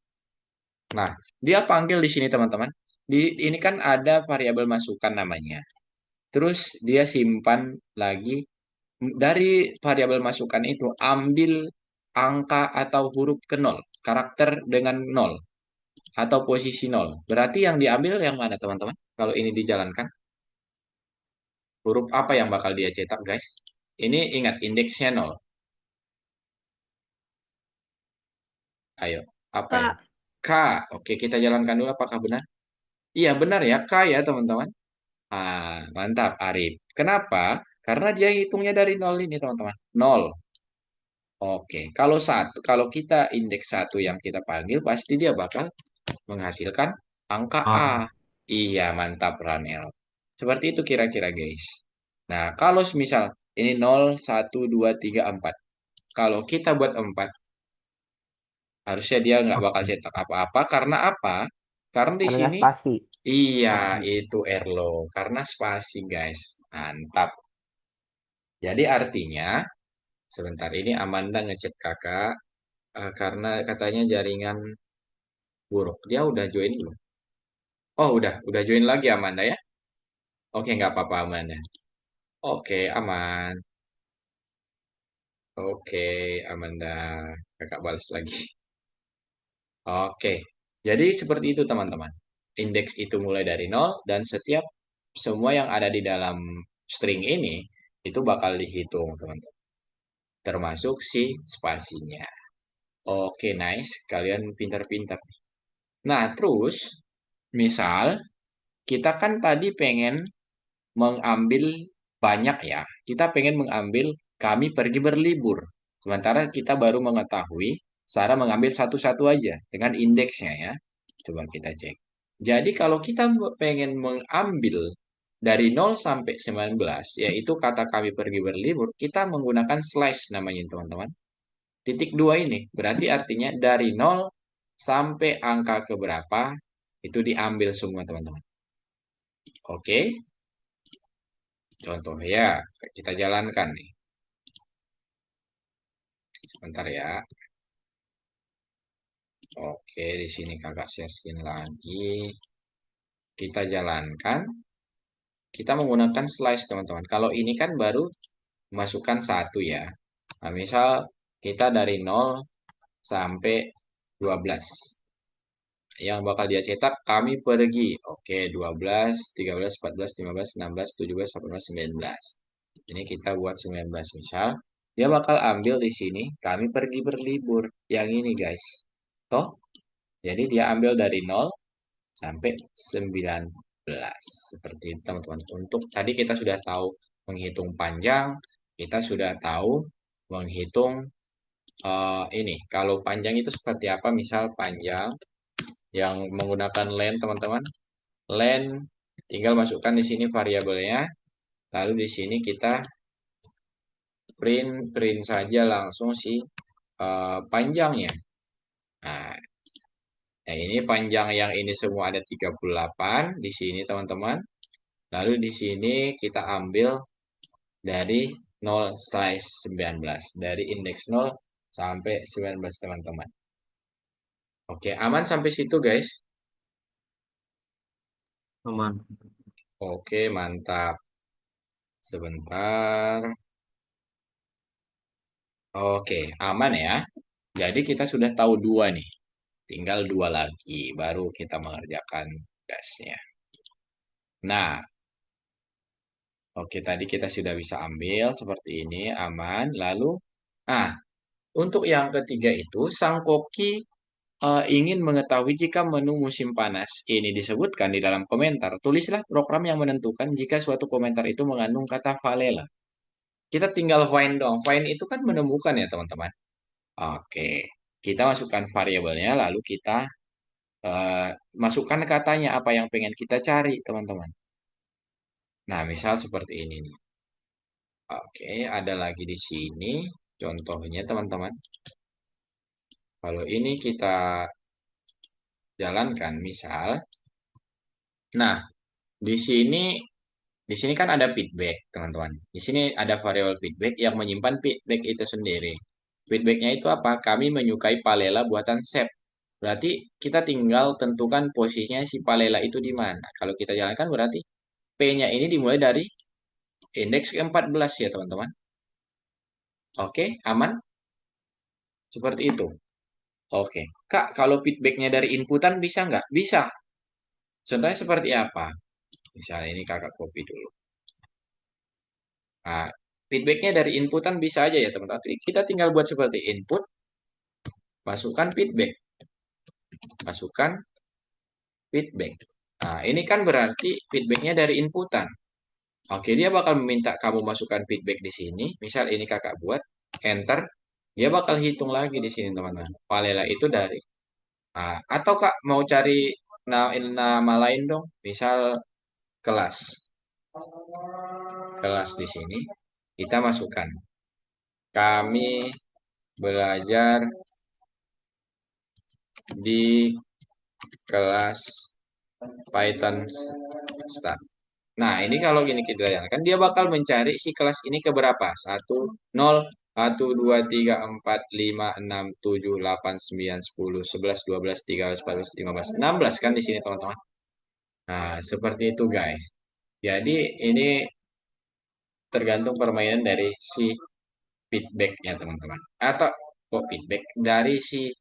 Nah, dia panggil di sini teman-teman. Ini kan ada variabel masukan namanya. Terus dia simpan lagi dari variabel masukan itu ambil angka atau huruf ke nol, karakter dengan nol atau posisi nol. Berarti yang diambil yang mana teman-teman? Kalau ini dijalankan, huruf apa yang bakal dia cetak, guys? Ini ingat indeksnya nol. Ayo, apa ya? Kak, K. Oke, kita jalankan dulu apakah benar? Iya, benar ya, K ya, teman-teman. Mantap, Arif. Kenapa? Karena dia hitungnya dari nol ini, teman-teman. Nol. Oke, kalau kita indeks satu yang kita panggil, pasti dia bakal menghasilkan angka A. Ah, Iya, mantap Ranel. Seperti itu kira-kira guys. Nah, kalau misal ini 0, 1, 2, 3, 4. Kalau kita buat 4, harusnya dia nggak bakal oke. cetak apa-apa. Karena apa? Karena di Karena nggak sini, spasi. iya, Spasi. itu Erlo. Karena spasi guys. Mantap. Jadi artinya, sebentar ini Amanda ngechat kakak. Karena katanya jaringan buruk. Dia udah join belum? Oh, udah join lagi Amanda ya? Oke, nggak apa-apa Amanda. Oke, aman. Oke, Amanda. Kakak balas lagi. Oke, jadi seperti itu teman-teman. Indeks itu mulai dari nol dan setiap semua yang ada di dalam string ini itu bakal dihitung teman-teman. Termasuk si spasinya. Oke, nice. Kalian pintar-pintar. Nah, terus misal kita kan tadi pengen mengambil banyak ya. Kita pengen mengambil kami pergi berlibur. Sementara kita baru mengetahui cara mengambil satu-satu aja dengan indeksnya ya. Coba kita cek. Jadi kalau kita pengen mengambil dari 0 sampai 19, yaitu kata kami pergi berlibur, kita menggunakan slash namanya teman-teman. Titik dua ini berarti artinya dari 0 sampai angka keberapa itu diambil semua teman-teman. Oke, contoh ya, kita jalankan nih. Sebentar ya. Oke, di sini kakak share screen lagi. Kita jalankan. Kita menggunakan slice, teman-teman. Kalau ini kan baru masukkan satu ya. Nah, misal kita dari 0 sampai 12. Yang bakal dia cetak, kami pergi. Oke, 12, 13, 14, 15, 16, 17, 18, 19. Ini kita buat 19 misal. Dia bakal ambil di sini, kami pergi berlibur. Yang ini guys. Toh, jadi dia ambil dari 0 sampai 19. Seperti itu teman-teman. Untuk tadi kita sudah tahu menghitung panjang, kita sudah tahu menghitung ini. Kalau panjang itu seperti apa? Misal panjang yang menggunakan len teman-teman. Len tinggal masukkan di sini variabelnya. Lalu di sini kita print saja langsung si panjangnya. Nah, nah, ini panjang yang ini semua ada 38 di sini teman-teman. Lalu di sini kita ambil dari 0/19. Dari indeks 0 sampai 19 teman-teman. Oke, aman sampai situ guys. Aman. Oke, mantap. Sebentar. Oke, aman ya. Jadi kita sudah tahu dua nih. Tinggal dua lagi. Baru kita mengerjakan gasnya. Nah, oke tadi kita sudah bisa ambil seperti ini. Aman. Lalu, nah, untuk yang ketiga itu, sang koki ingin mengetahui jika menu musim panas ini disebutkan di dalam komentar, tulislah program yang menentukan jika suatu komentar itu mengandung kata valela. Kita tinggal find dong. Find itu kan menemukan ya teman-teman. Oke, kita masukkan variabelnya, lalu kita eh, masukkan katanya apa yang pengen kita cari teman-teman. Nah, misal seperti ini nih. Oke, ada lagi di sini contohnya teman-teman. Kalau ini kita jalankan misal, nah di sini kan ada feedback, teman-teman. Di sini ada variabel feedback yang menyimpan feedback itu sendiri. Feedbacknya itu apa? Kami menyukai palela buatan Sep. Berarti kita tinggal tentukan posisinya si palela itu di mana. Kalau kita jalankan berarti P-nya ini dimulai dari indeks ke-14 ya, teman-teman. Oke, aman? Seperti itu. Oke. Kak, kalau feedbacknya dari inputan bisa nggak? Bisa. Contohnya seperti apa? Misalnya ini kakak copy dulu. Nah, feedbacknya dari inputan bisa aja ya teman-teman. Kita tinggal buat seperti input, masukkan feedback, masukkan feedback. Nah, ini kan berarti feedbacknya dari inputan. Oke, dia bakal meminta kamu masukkan feedback di sini. Misal ini kakak buat, enter. Dia bakal hitung lagi di sini teman-teman. Palela itu dari atau Kak mau cari nama lain dong, misal kelas. Kelas di sini kita masukkan. Kami belajar di kelas Python Start. Nah, ini kalau gini kita jalankan, dia bakal mencari si kelas ini ke berapa? 1, 0, 1, 2, 3, 4, 5, 6, 7, 8, 9, 10, 11, 12, 13, 14, 15, 16 kan di sini teman-teman. Nah, seperti itu guys. Jadi tergantung permainan dari si feedbacknya teman-teman. Atau kok feedback dari si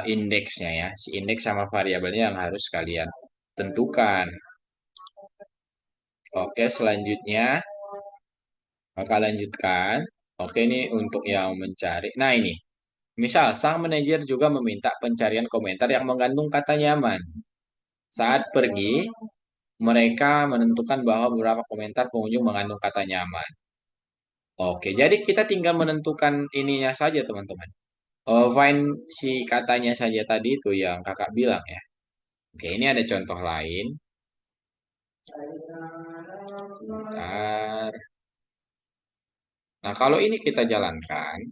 indeksnya ya. Si indeks sama variabelnya yang harus kalian tentukan. Oke, selanjutnya maka lanjutkan. Oke, ini untuk yang mencari. Nah, ini. Misal, sang manajer juga meminta pencarian komentar yang mengandung kata nyaman. Saat pergi, mereka menentukan bahwa beberapa komentar pengunjung mengandung kata nyaman. Oke, jadi kita tinggal menentukan ininya saja, teman-teman. Find si katanya saja tadi itu yang kakak bilang ya. Oke, ini ada contoh lain. Bentar. Nah, kalau ini kita jalankan,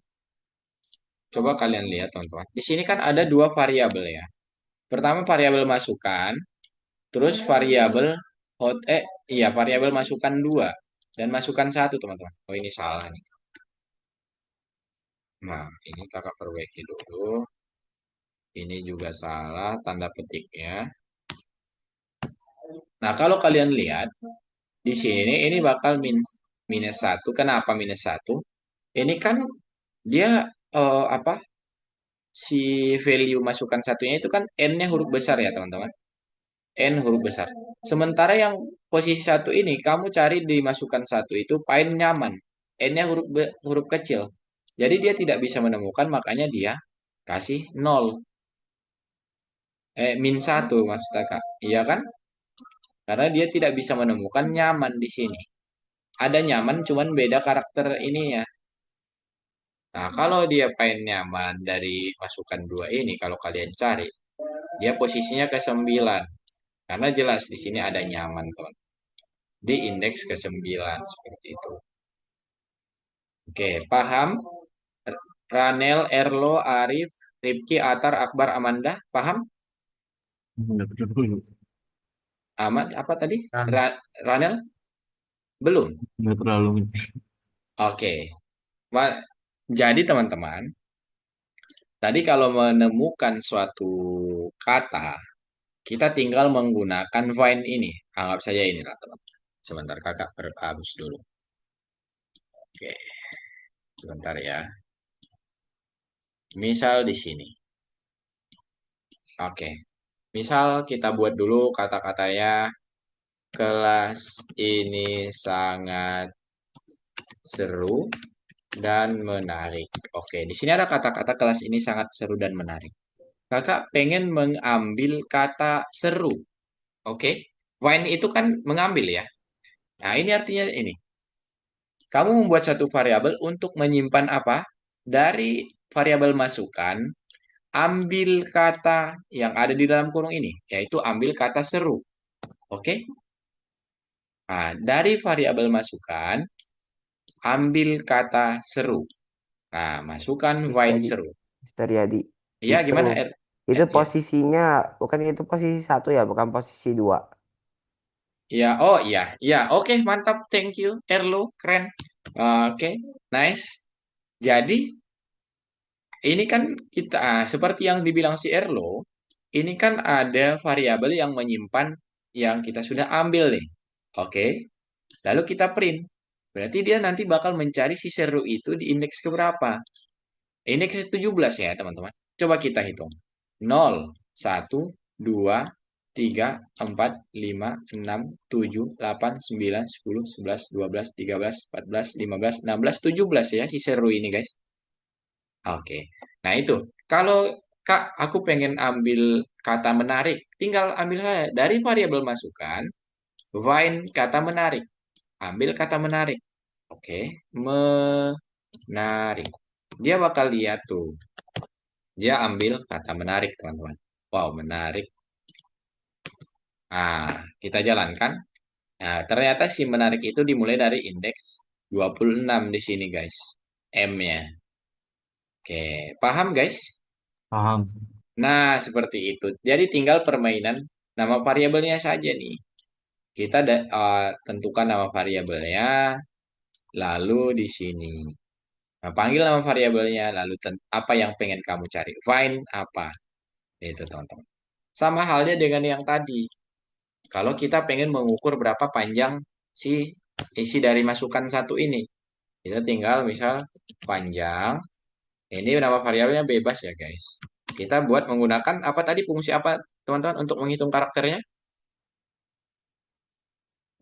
coba kalian lihat, teman-teman. Di sini kan ada dua variabel ya. Pertama variabel masukan, terus variabel iya variabel masukan dua dan masukan satu teman-teman. Oh ini salah nih. Nah ini kakak perbaiki dulu. Ini juga salah tanda petiknya. Nah kalau kalian lihat di sini ini bakal minus satu. Kenapa minus satu? Ini kan dia apa? Si value masukan satunya itu kan n-nya huruf besar ya teman-teman. N huruf besar. Sementara yang posisi satu ini, kamu cari di masukan satu itu paling nyaman. N-nya huruf kecil. Jadi dia tidak bisa menemukan, makanya dia kasih 0. Min 1 maksudnya Kak. Iya kan? Karena dia tidak bisa menemukan nyaman di sini. Ada nyaman, cuman beda karakter ini ya. Nah, kalau dia paling nyaman dari masukan 2 ini, kalau kalian cari, dia posisinya ke 9. Karena jelas di sini ada nyaman, teman. Di indeks ke-9 seperti itu. Oke, paham? Ranel, Erlo, Arif, Rifki, Atar, Akbar, Amanda, paham? Nggak perlu dulu. Amat apa tadi? Kan Ranel? Belum. nggak terlalu. Oke. Jadi teman-teman, tadi kalau menemukan suatu kata, kita tinggal menggunakan find ini. Anggap saja inilah teman-teman. Sebentar kakak berhapus dulu. Oke, sebentar ya. Misal di sini. Oke. Misal kita buat dulu kata-katanya kelas ini sangat seru dan menarik. Oke, di sini ada kata-kata kelas ini sangat seru dan menarik. Kakak pengen mengambil kata seru. Oke, find itu kan mengambil ya. Nah, ini artinya ini. Kamu membuat satu variabel untuk menyimpan apa? Dari variabel masukan, ambil kata yang ada di dalam kurung ini, yaitu ambil kata seru. Oke? Nah, dari variabel masukan, ambil kata seru. Nah, masukkan Mister find Yadi, seru. Mister Yadi. Iya, Itu gimana? itu Ya. posisinya bukan itu posisi satu ya, bukan posisi dua. Ya, oh iya, iya, oke, mantap, thank you, Erlo, keren. Oke, nice. Jadi, ini kan kita, seperti yang dibilang si Erlo, ini kan ada variabel yang menyimpan yang kita sudah ambil nih. Oke, lalu kita print. Berarti dia nanti bakal mencari si seru itu di indeks keberapa? Indeks 17 ya, teman-teman. Coba kita hitung. 0, 1, 2, 3, 4, 5, 6, 7, 8, 9, 10, 11, 12, 13, 14, 15, 16, 17 ya si seru ini guys. Oke. Nah itu. Kalau Kak, aku pengen ambil kata menarik. Tinggal ambil saja. Dari variabel masukan, find kata menarik. Ambil kata menarik. Oke. Menarik. Dia bakal lihat tuh. Dia ambil kata menarik, teman-teman. Wow, menarik. Nah, kita jalankan. Nah, ternyata si menarik itu dimulai dari indeks 26 di sini, guys. M-nya. Oke, paham, guys? Paham. Nah, seperti itu. Jadi tinggal permainan nama variabelnya saja nih. Kita tentukan nama variabelnya, lalu di sini. Nah, panggil nama variabelnya, lalu apa yang pengen kamu cari. Find apa. Itu, teman-teman. Sama halnya dengan yang tadi. Kalau kita pengen mengukur berapa panjang si isi dari masukan satu ini. Kita tinggal misal panjang. Ini nama variabelnya bebas ya, guys. Kita buat menggunakan apa tadi, fungsi apa, teman-teman, untuk menghitung karakternya?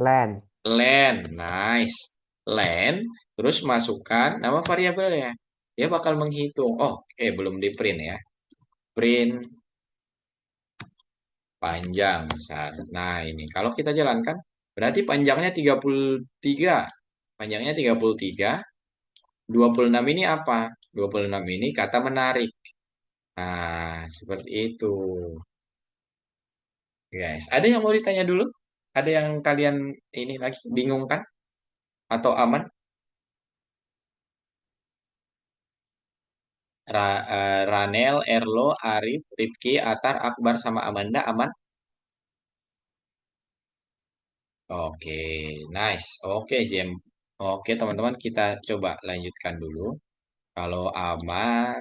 Len. Len, nice. Len, terus masukkan nama variabelnya. Dia bakal menghitung. Oh, belum di print ya. Print panjang misal. Nah, ini kalau kita jalankan berarti panjangnya 33. Panjangnya 33. 26 ini apa? 26 ini kata menarik. Nah, seperti itu. Guys, ada yang mau ditanya dulu? Ada yang kalian ini lagi bingung kan? Atau aman? Ranel, Erlo, Arif, Rifki, Atar, Akbar, sama Amanda aman? Oke, nice. Oke, Jem. Oke, teman-teman, kita coba lanjutkan dulu. Kalau aman,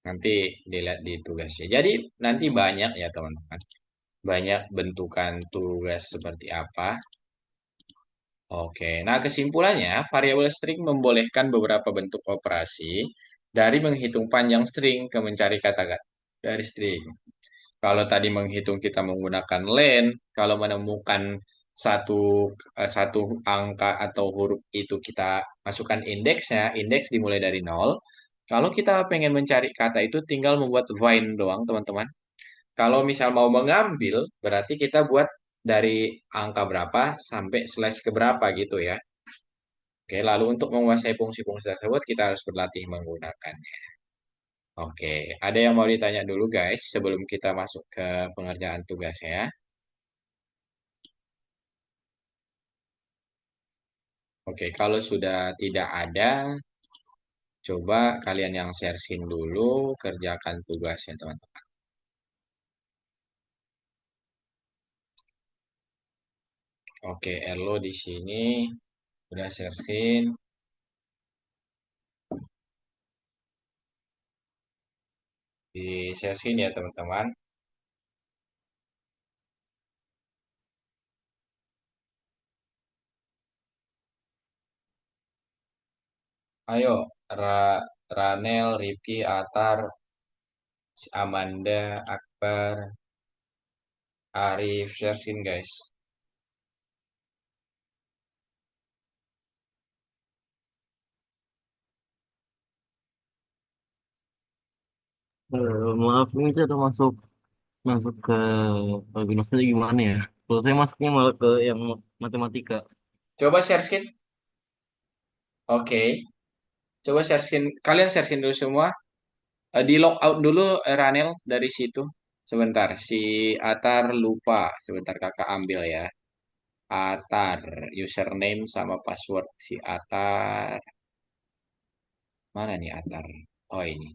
nanti dilihat di tugasnya. Jadi, nanti banyak ya, teman-teman. Banyak bentukan tugas seperti apa. Oke, nah kesimpulannya, variabel string membolehkan beberapa bentuk operasi dari menghitung panjang string ke mencari kata-kata dari string. Kalau tadi menghitung kita menggunakan len, kalau menemukan satu angka atau huruf itu kita masukkan indeksnya, indeks dimulai dari nol. Kalau kita pengen mencari kata itu tinggal membuat find doang, teman-teman. Kalau misal mau mengambil, berarti kita buat dari angka berapa sampai slash ke berapa gitu ya. Oke, lalu untuk menguasai fungsi-fungsi tersebut, kita harus berlatih menggunakannya. Oke, ada yang mau ditanya dulu guys sebelum kita masuk ke pengerjaan tugasnya? Oke, kalau sudah tidak ada, coba kalian yang share screen dulu, kerjakan tugasnya teman-teman. Oke, Elo di sini udah share screen. Di share screen ya teman-teman. Ayo, Ranel, Rifki, Atar, Amanda, Akbar, Arif, share screen guys. Maaf, ini saya udah masuk masuk ke Windows-nya gimana ya? Kalau saya masuknya malah ke yang matematika. Coba share screen. Oke, coba share screen. Kalian share screen dulu semua. Di log out dulu Ranel dari situ. Sebentar, si Atar lupa. Sebentar kakak ambil ya. Atar, username sama password si Atar. Mana nih Atar? Oh ini.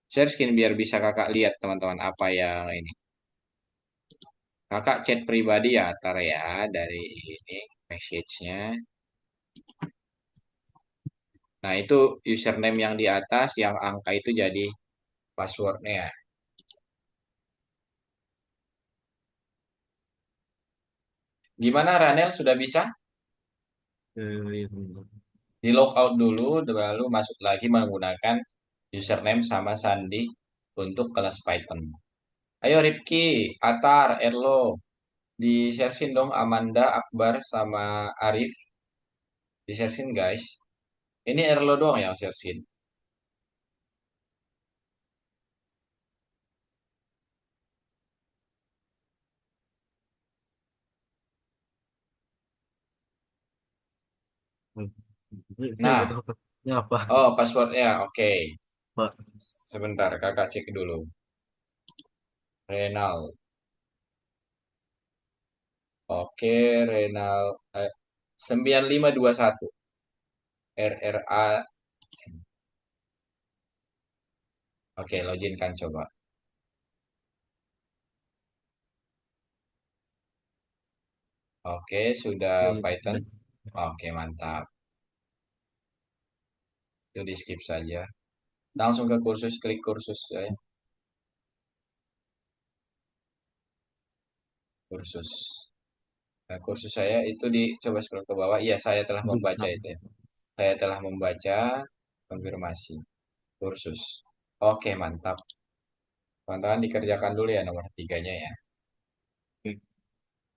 Share screen biar bisa kakak lihat teman-teman apa yang ini. Kakak chat pribadi ya Atar ya dari ini message-nya. Nah itu username yang di atas, yang angka itu jadi passwordnya. Gimana Ranel sudah bisa? Iya, sebentar. Di logout dulu, lalu masuk lagi menggunakan username sama sandi untuk kelas Python. Ayo Rifki, Atar, Erlo, di sharein dong Amanda, Akbar, sama Arif. Di sharein guys. Ini Erlo doang yang sharein. Saya nggak Nah, tahu ini apa, oh passwordnya, oke. Pak. Sebentar, kakak cek dulu. Renal, oke, Renal, 9521, RRA, oke, login kan coba. Oke, sudah Oke, Python. udah. Oke, mantap. Itu di skip saja. Langsung ke kursus, klik kursus saya. Kursus. Nah, kursus saya itu coba scroll ke bawah. Iya, saya telah membaca itu ya. Saya telah membaca konfirmasi kursus. Oke, mantap. Teman-teman dikerjakan dulu ya nomor tiganya ya. Oke.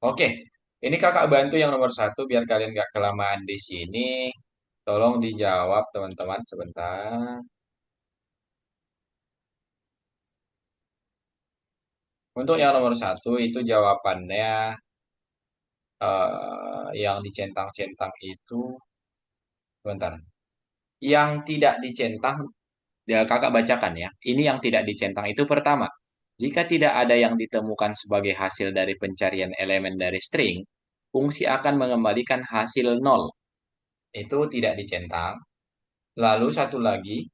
Oke, ini kakak bantu yang nomor satu biar kalian gak kelamaan di sini. Tolong dijawab teman-teman sebentar. Untuk yang nomor satu itu jawabannya yang dicentang-centang itu, sebentar. Yang tidak dicentang, ya, kakak bacakan ya. Ini yang tidak dicentang itu pertama. Jika tidak ada yang ditemukan sebagai hasil dari pencarian elemen dari string, fungsi akan mengembalikan hasil nol. Itu tidak dicentang. Lalu satu lagi,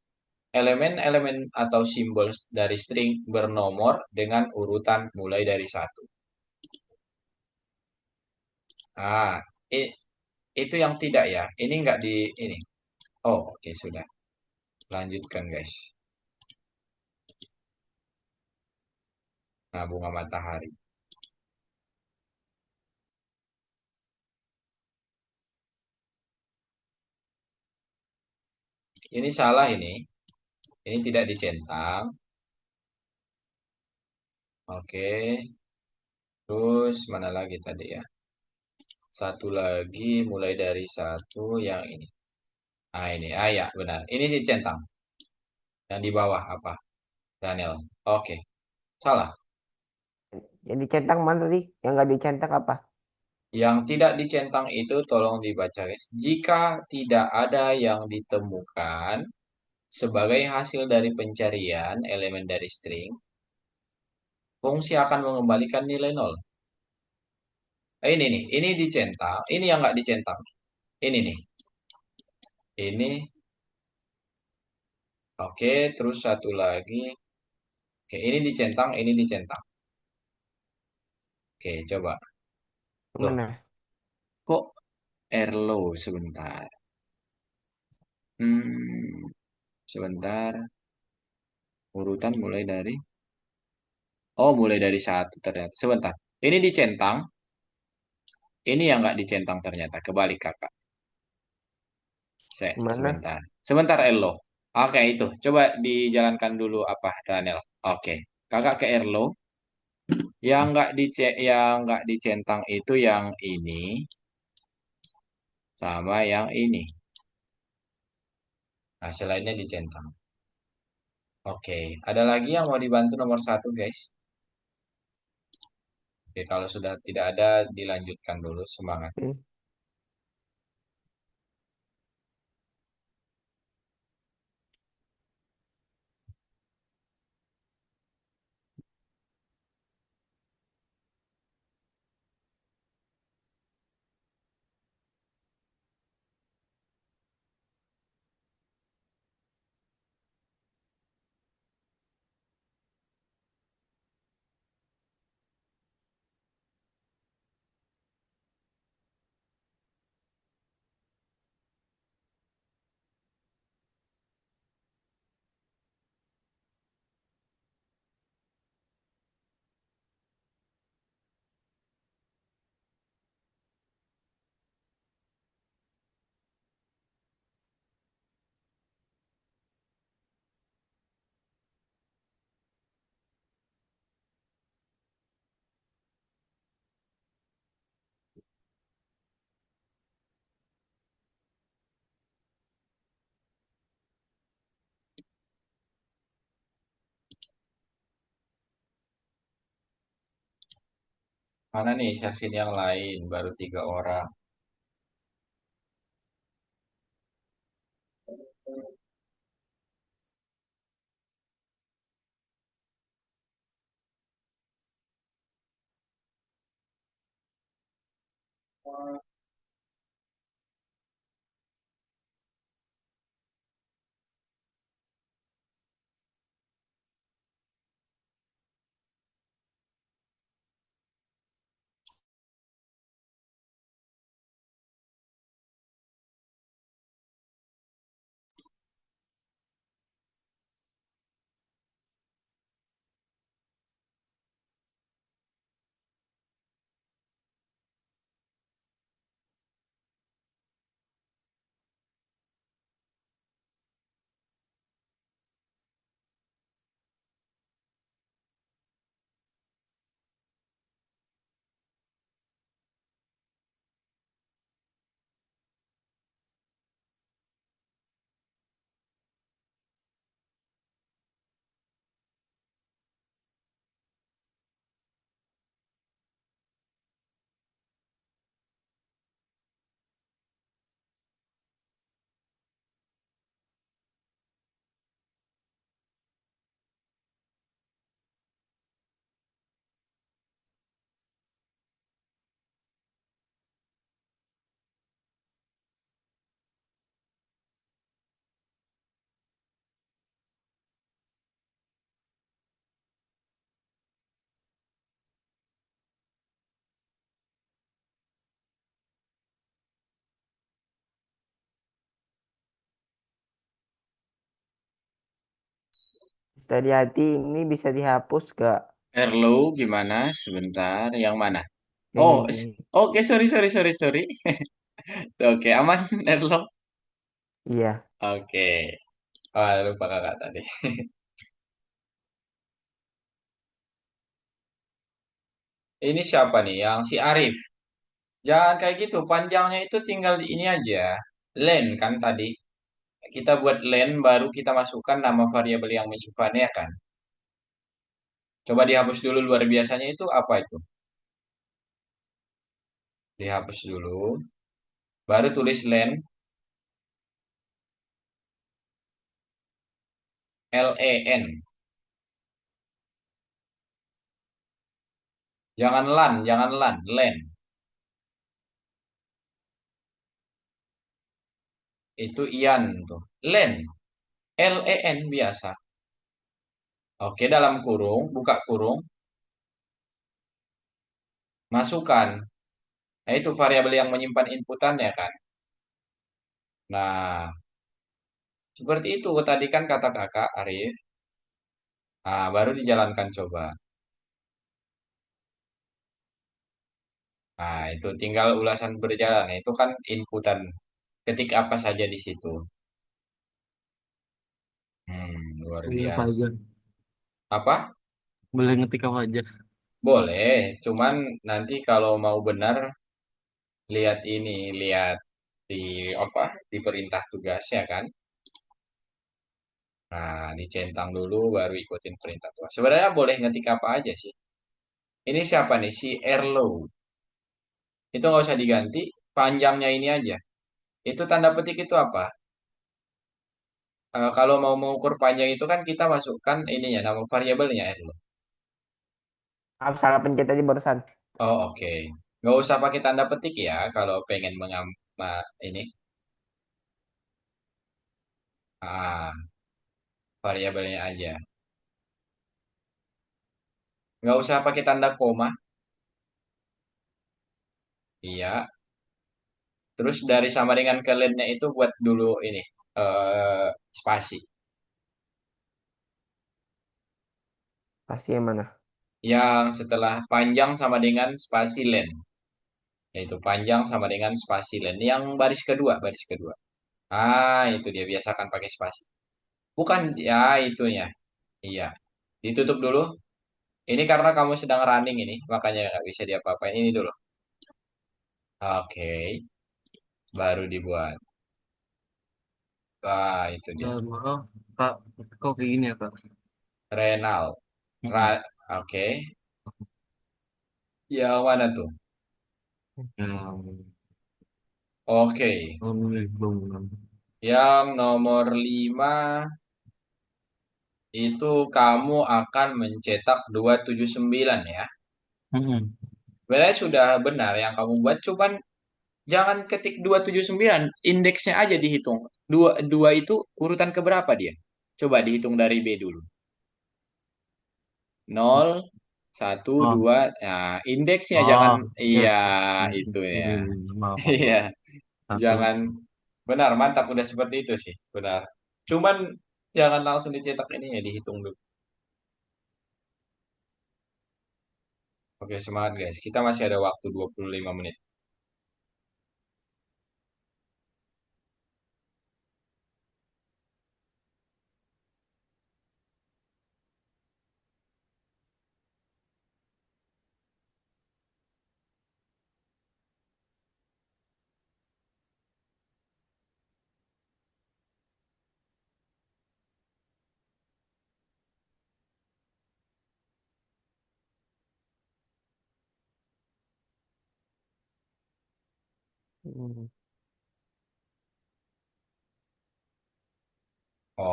elemen-elemen atau simbol dari string bernomor dengan urutan mulai dari satu. Ah, i- itu yang tidak ya. Ini enggak di ini. Oh, oke sudah. Lanjutkan guys. Nah, bunga matahari. Ini salah ini. Ini tidak dicentang. Oke. Terus mana lagi tadi ya? Satu lagi mulai dari satu yang ini. Ah ini. Ah ya benar. Ini dicentang. Yang di bawah apa? Daniel. Oke. Salah. Yang dicentang mana tadi? Yang nggak dicentang apa? Yang tidak dicentang itu tolong dibaca guys. Jika tidak ada yang ditemukan sebagai hasil dari pencarian elemen dari string, fungsi akan mengembalikan nilai nol. Ini nih, ini dicentang, ini yang nggak dicentang. Ini nih, ini, oke, terus satu lagi. Oke, ini dicentang, ini dicentang. Oke, coba. Loh, Mana? kok Erlo sebentar? Hmm, sebentar. Urutan mulai dari, oh mulai dari satu ternyata. Sebentar. Ini dicentang, ini yang nggak dicentang ternyata. Kebalik kakak. Mana? Sebentar. Sebentar Erlo. Oke, itu. Coba dijalankan dulu apa, Daniel. Oke. Kakak ke Erlo. Yang nggak dicentang itu yang ini sama yang ini. Nah, selainnya dicentang. Oke, ada lagi yang mau dibantu nomor satu, guys. Oke, kalau sudah tidak ada, dilanjutkan dulu. Semangat. Eh, Mana nih sesi yang lain? Baru 3 orang. Tadi hati ini bisa dihapus gak? Hello, gimana? Sebentar, yang mana? Oh, Ini. oke, sorry, sorry, sorry, sorry. Oke, aman, Erlo. Iya. Oke. Ah, lupa kakak tadi. Ini siapa nih? Yang si Arif. Jangan kayak gitu. Panjangnya itu tinggal di ini aja. Len kan tadi. Kita buat len baru kita masukkan nama variabel yang menyimpannya kan. Coba dihapus dulu luar biasanya itu apa itu? Dihapus dulu. Baru tulis len LEN. Jangan lan, len. Itu Ian tuh. Len. LEN biasa. Oke, dalam kurung, buka kurung, masukkan. Nah, itu variabel yang menyimpan inputannya kan. Nah, seperti itu tadi kan kata kakak Arif. Nah, baru dijalankan coba. Nah, itu tinggal ulasan berjalan. Nah, itu kan inputan. Ketik apa saja di situ. Luar Boleh apa biasa. aja. Apa? Boleh ngetik apa aja. Boleh. Cuman nanti kalau mau benar, lihat ini. Lihat di apa? Di perintah tugasnya kan. Nah, dicentang dulu baru ikutin perintah tugas. Sebenarnya boleh ngetik apa aja sih. Ini siapa nih? Si Erlo. Itu nggak usah diganti. Panjangnya ini aja. Itu tanda petik itu apa? Kalau mau mengukur panjang itu kan kita masukkan ininya, nama variabelnya Erlo. Maaf, salah pencet tadi barusan. Oh, oke. Nggak usah pakai tanda petik ya kalau pengen ini. Ah, variabelnya aja. Nggak usah pakai tanda koma. Iya. Terus dari sama dengan kaliannya itu buat dulu ini. Spasi. Pasti yang mana? Yang setelah panjang sama dengan spasi len. Yaitu panjang sama dengan spasi len. Yang baris kedua, baris kedua. Ah, itu dia biasakan pakai spasi. Bukan, ya itunya. Iya. Ditutup dulu. Ini karena kamu sedang running ini, makanya nggak bisa diapa-apain. Ini dulu. Oke, baru dibuat. Ah, itu dia. Dan maaf, Kak, kok kayak gini ya, Kak? Renal. Mm-mm. Ra- Oke. Yang mana tuh? Yang Oke. nulis bangunan. Yang nomor 5 itu kamu akan mencetak 279 ya. Mm-mm. Sebenarnya sudah benar yang kamu buat, cuman Jangan ketik 279, indeksnya aja dihitung. Dua itu urutan keberapa dia? Coba dihitung dari B dulu. Nol, satu, Oh, 2. Nah, indeksnya oh, jangan, oke. iya Ya, itu ya. ini, maaf, maaf, Iya, maaf. Satu. jangan, benar, mantap, udah seperti itu sih, benar. Cuman jangan langsung dicetak ini ya, dihitung dulu. Oke, semangat guys. Kita masih ada waktu 25 menit. Hmm.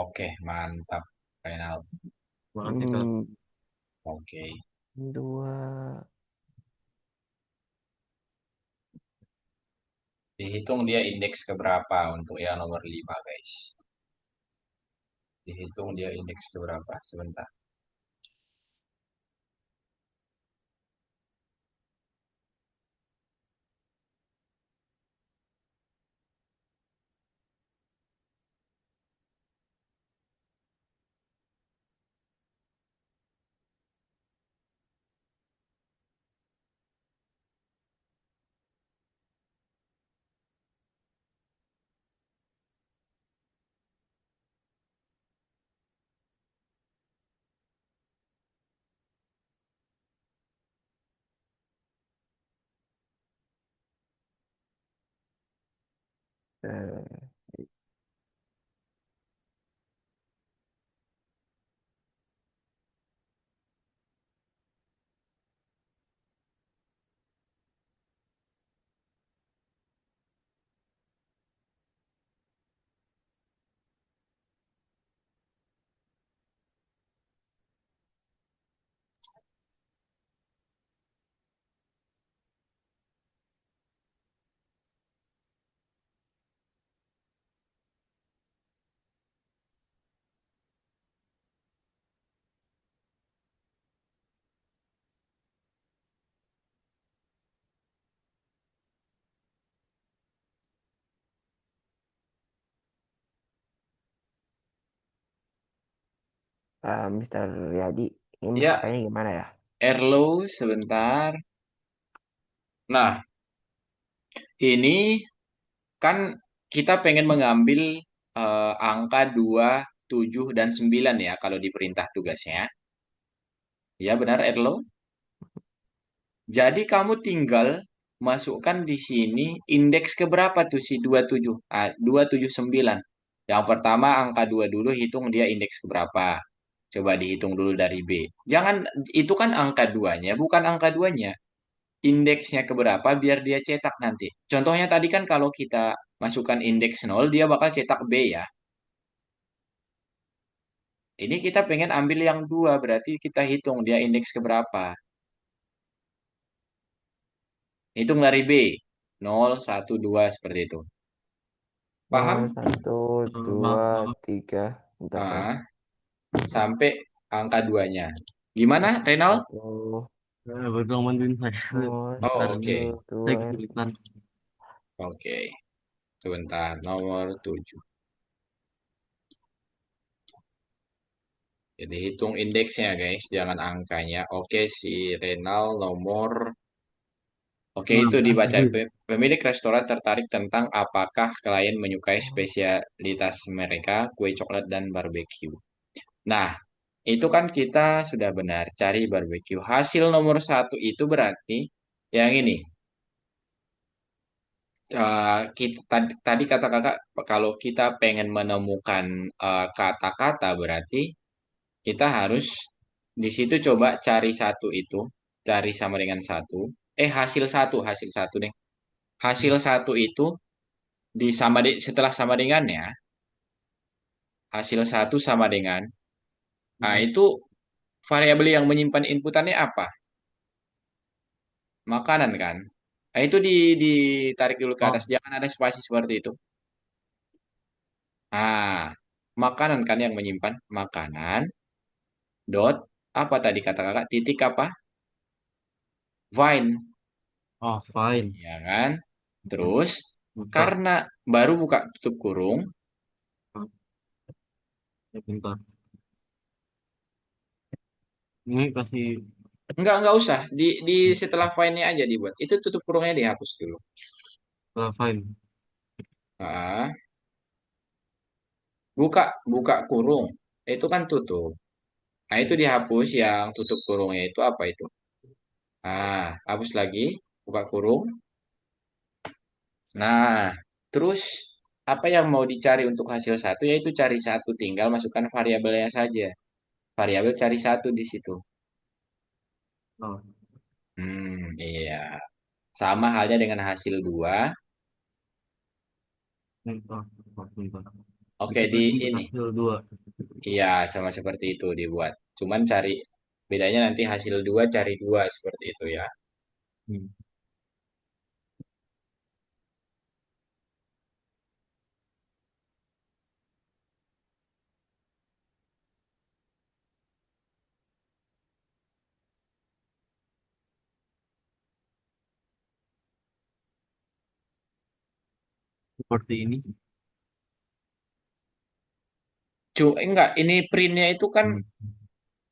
Oke, mantap, Renal. Banget nih, Kak. Hmm, Oke. dua. Dihitung dia indeks keberapa untuk yang nomor 5 guys. Dihitung dia indeks keberapa. Sebentar. Eh, Mister Riyadi, ini Ya, masukannya gimana ya? Erlo sebentar. Nah, ini kan kita pengen mengambil angka 2, 7, dan 9 ya kalau di perintah tugasnya. Ya benar Erlo. Jadi kamu tinggal masukkan di sini indeks keberapa tuh si 27? 279. Yang pertama angka 2 dulu, hitung dia indeks keberapa. Coba dihitung dulu dari B. Jangan, itu kan angka duanya, bukan angka duanya. Indeksnya keberapa biar dia cetak nanti. Contohnya tadi kan kalau kita masukkan indeks 0, dia bakal cetak B ya. Ini kita pengen ambil yang 2, berarti kita hitung dia indeks keberapa. Hitung dari B. 0, 1, 2, seperti itu. Nol, Paham? satu, Maaf, dua, maaf. tiga. Bentar saya. Ah, sampai angka 2-nya. Gimana, Renal? Satu, Bertolong bantuin saya. nol, Bentar, Oh, satu, oke. saya dua. kesulitan. Oke. Sebentar, nomor 7. Jadi hitung indeksnya, guys. Jangan angkanya. Oke, si Renal nomor. Oke, Nah, itu dibaca. aduh. Pemilik restoran tertarik tentang apakah klien menyukai spesialitas mereka, kue coklat dan barbeque. Nah, itu kan kita sudah benar cari barbeque. Hasil nomor 1 itu berarti yang ini. Tadi kata kakak, kalau kita pengen menemukan kata-kata berarti kita harus di situ coba cari satu itu, cari sama dengan satu. Hasil satu deh. Hasil satu itu setelah sama dengannya, hasil satu sama dengan. Nah, Hmm. itu variabel yang menyimpan inputannya apa? Makanan kan? Nah, itu ditarik dulu ke atas. Oh, Jangan ada spasi seperti itu. Ah, makanan kan yang menyimpan. Makanan, dot, apa tadi kata kakak? Titik apa? Vine. oh, fine. Ya kan? Hmm, Terus, Bentar, karena baru buka tutup kurung, bentar. Ini kasih enggak usah. Di setelah fine-nya aja dibuat. Itu tutup kurungnya dihapus dulu. fine. Ah, buka kurung. Itu kan tutup. Nah, itu dihapus yang tutup kurungnya itu apa itu? Ah, hapus lagi, buka kurung. Nah, terus apa yang mau dicari untuk hasil satu yaitu cari satu, tinggal masukkan variabelnya saja. Variabel cari satu di situ. Oh, Iya. Sama halnya dengan hasil dua. bentar, bentar. Oke, Itu di tadi ini. hasil dua. Iya, sama seperti itu dibuat. Cuman cari bedanya nanti hasil dua cari dua seperti itu ya. Hmm. Seperti ini. Enggak, ini printnya itu kan Hmm.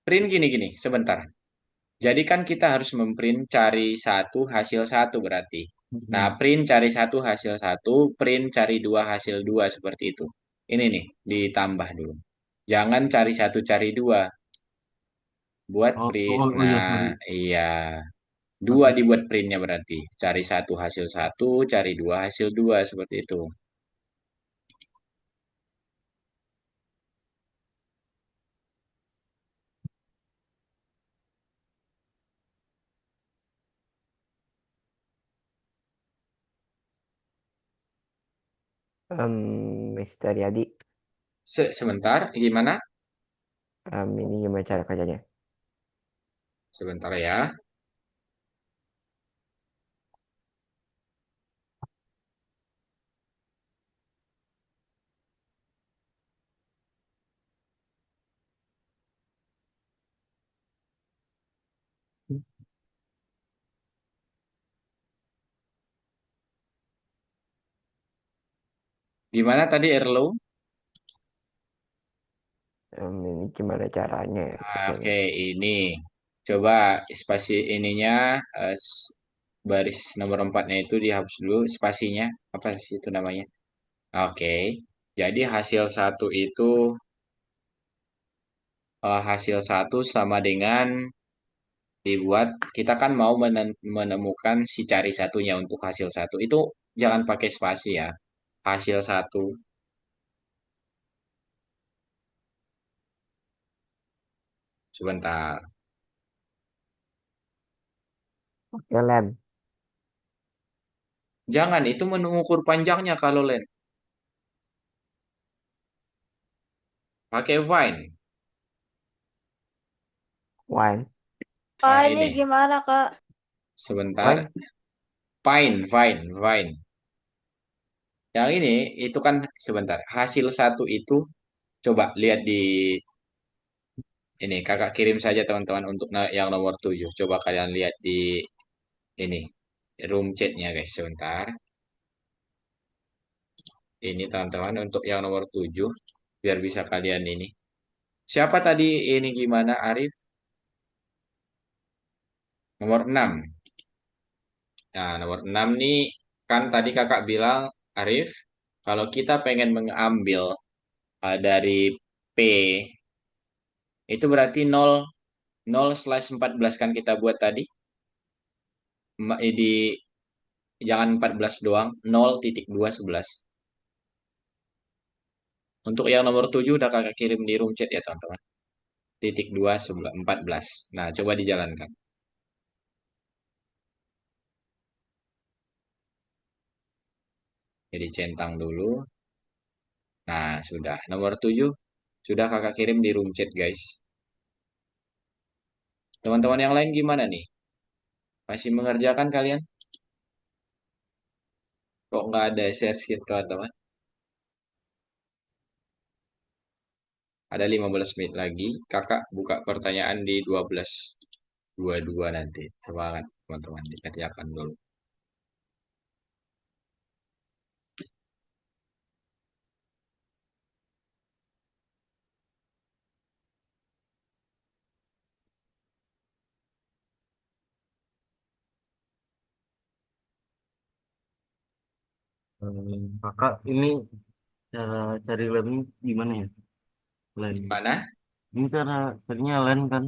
print gini-gini, sebentar. Jadi kan kita harus memprint cari satu hasil satu berarti. Nah, Hmm. print cari satu hasil satu, print cari dua hasil dua seperti itu. Ini nih, ditambah dulu. Jangan cari satu cari dua, buat Oh, print. oh, oh ya, Nah, sorry. iya. Dua Oke. dibuat printnya berarti. Cari satu hasil satu, cari dua hasil dua seperti itu. Mister Yadi, Sebentar, gimana? ini gimana cara kerjanya? Sebentar ya. Gimana tadi Erlo? Ini gimana caranya ya kerjanya? Oke, ini. Coba spasi ininya, baris nomor empatnya itu dihapus dulu spasinya. Apa sih itu namanya? Oke. Jadi hasil satu itu, hasil satu sama dengan dibuat, kita kan mau menemukan si cari satunya untuk hasil satu. Itu jangan pakai spasi ya. Hasil satu. Sebentar. Oke, Len. Jangan, itu mengukur panjangnya kalau len. Pakai Vine. Wine. Kak, ini Ini. gimana, Kak? Sebentar. Wine. Vine. Yang ini, itu kan sebentar. Hasil satu itu, coba lihat di ini. Kakak kirim saja teman-teman untuk yang nomor 7. Coba kalian lihat di ini. Room chatnya guys, sebentar. Ini teman-teman untuk yang nomor 7. Biar bisa kalian ini. Siapa tadi ini gimana Arif? Nomor 6. Nah, nomor 6 nih kan tadi kakak bilang Arif, kalau kita pengen mengambil dari P itu berarti 0/14 kan kita buat tadi. Di jangan 14 doang, 0,211. Untuk yang nomor 7 udah kakak kirim di room chat ya teman-teman. Titik 2 14. Nah, coba dijalankan. Jadi centang dulu. Nah, sudah. Nomor 7 sudah kakak kirim di room chat guys. Teman-teman yang lain gimana nih? Masih mengerjakan kalian? Kok nggak ada share screen teman-teman? Ada 15 menit lagi. Kakak buka pertanyaan di 12.22 nanti. Semangat teman-teman, dikerjakan dulu. Kakak ini cara cari lem gimana ya? Lem. Mana? Ini cara carinya lem kan?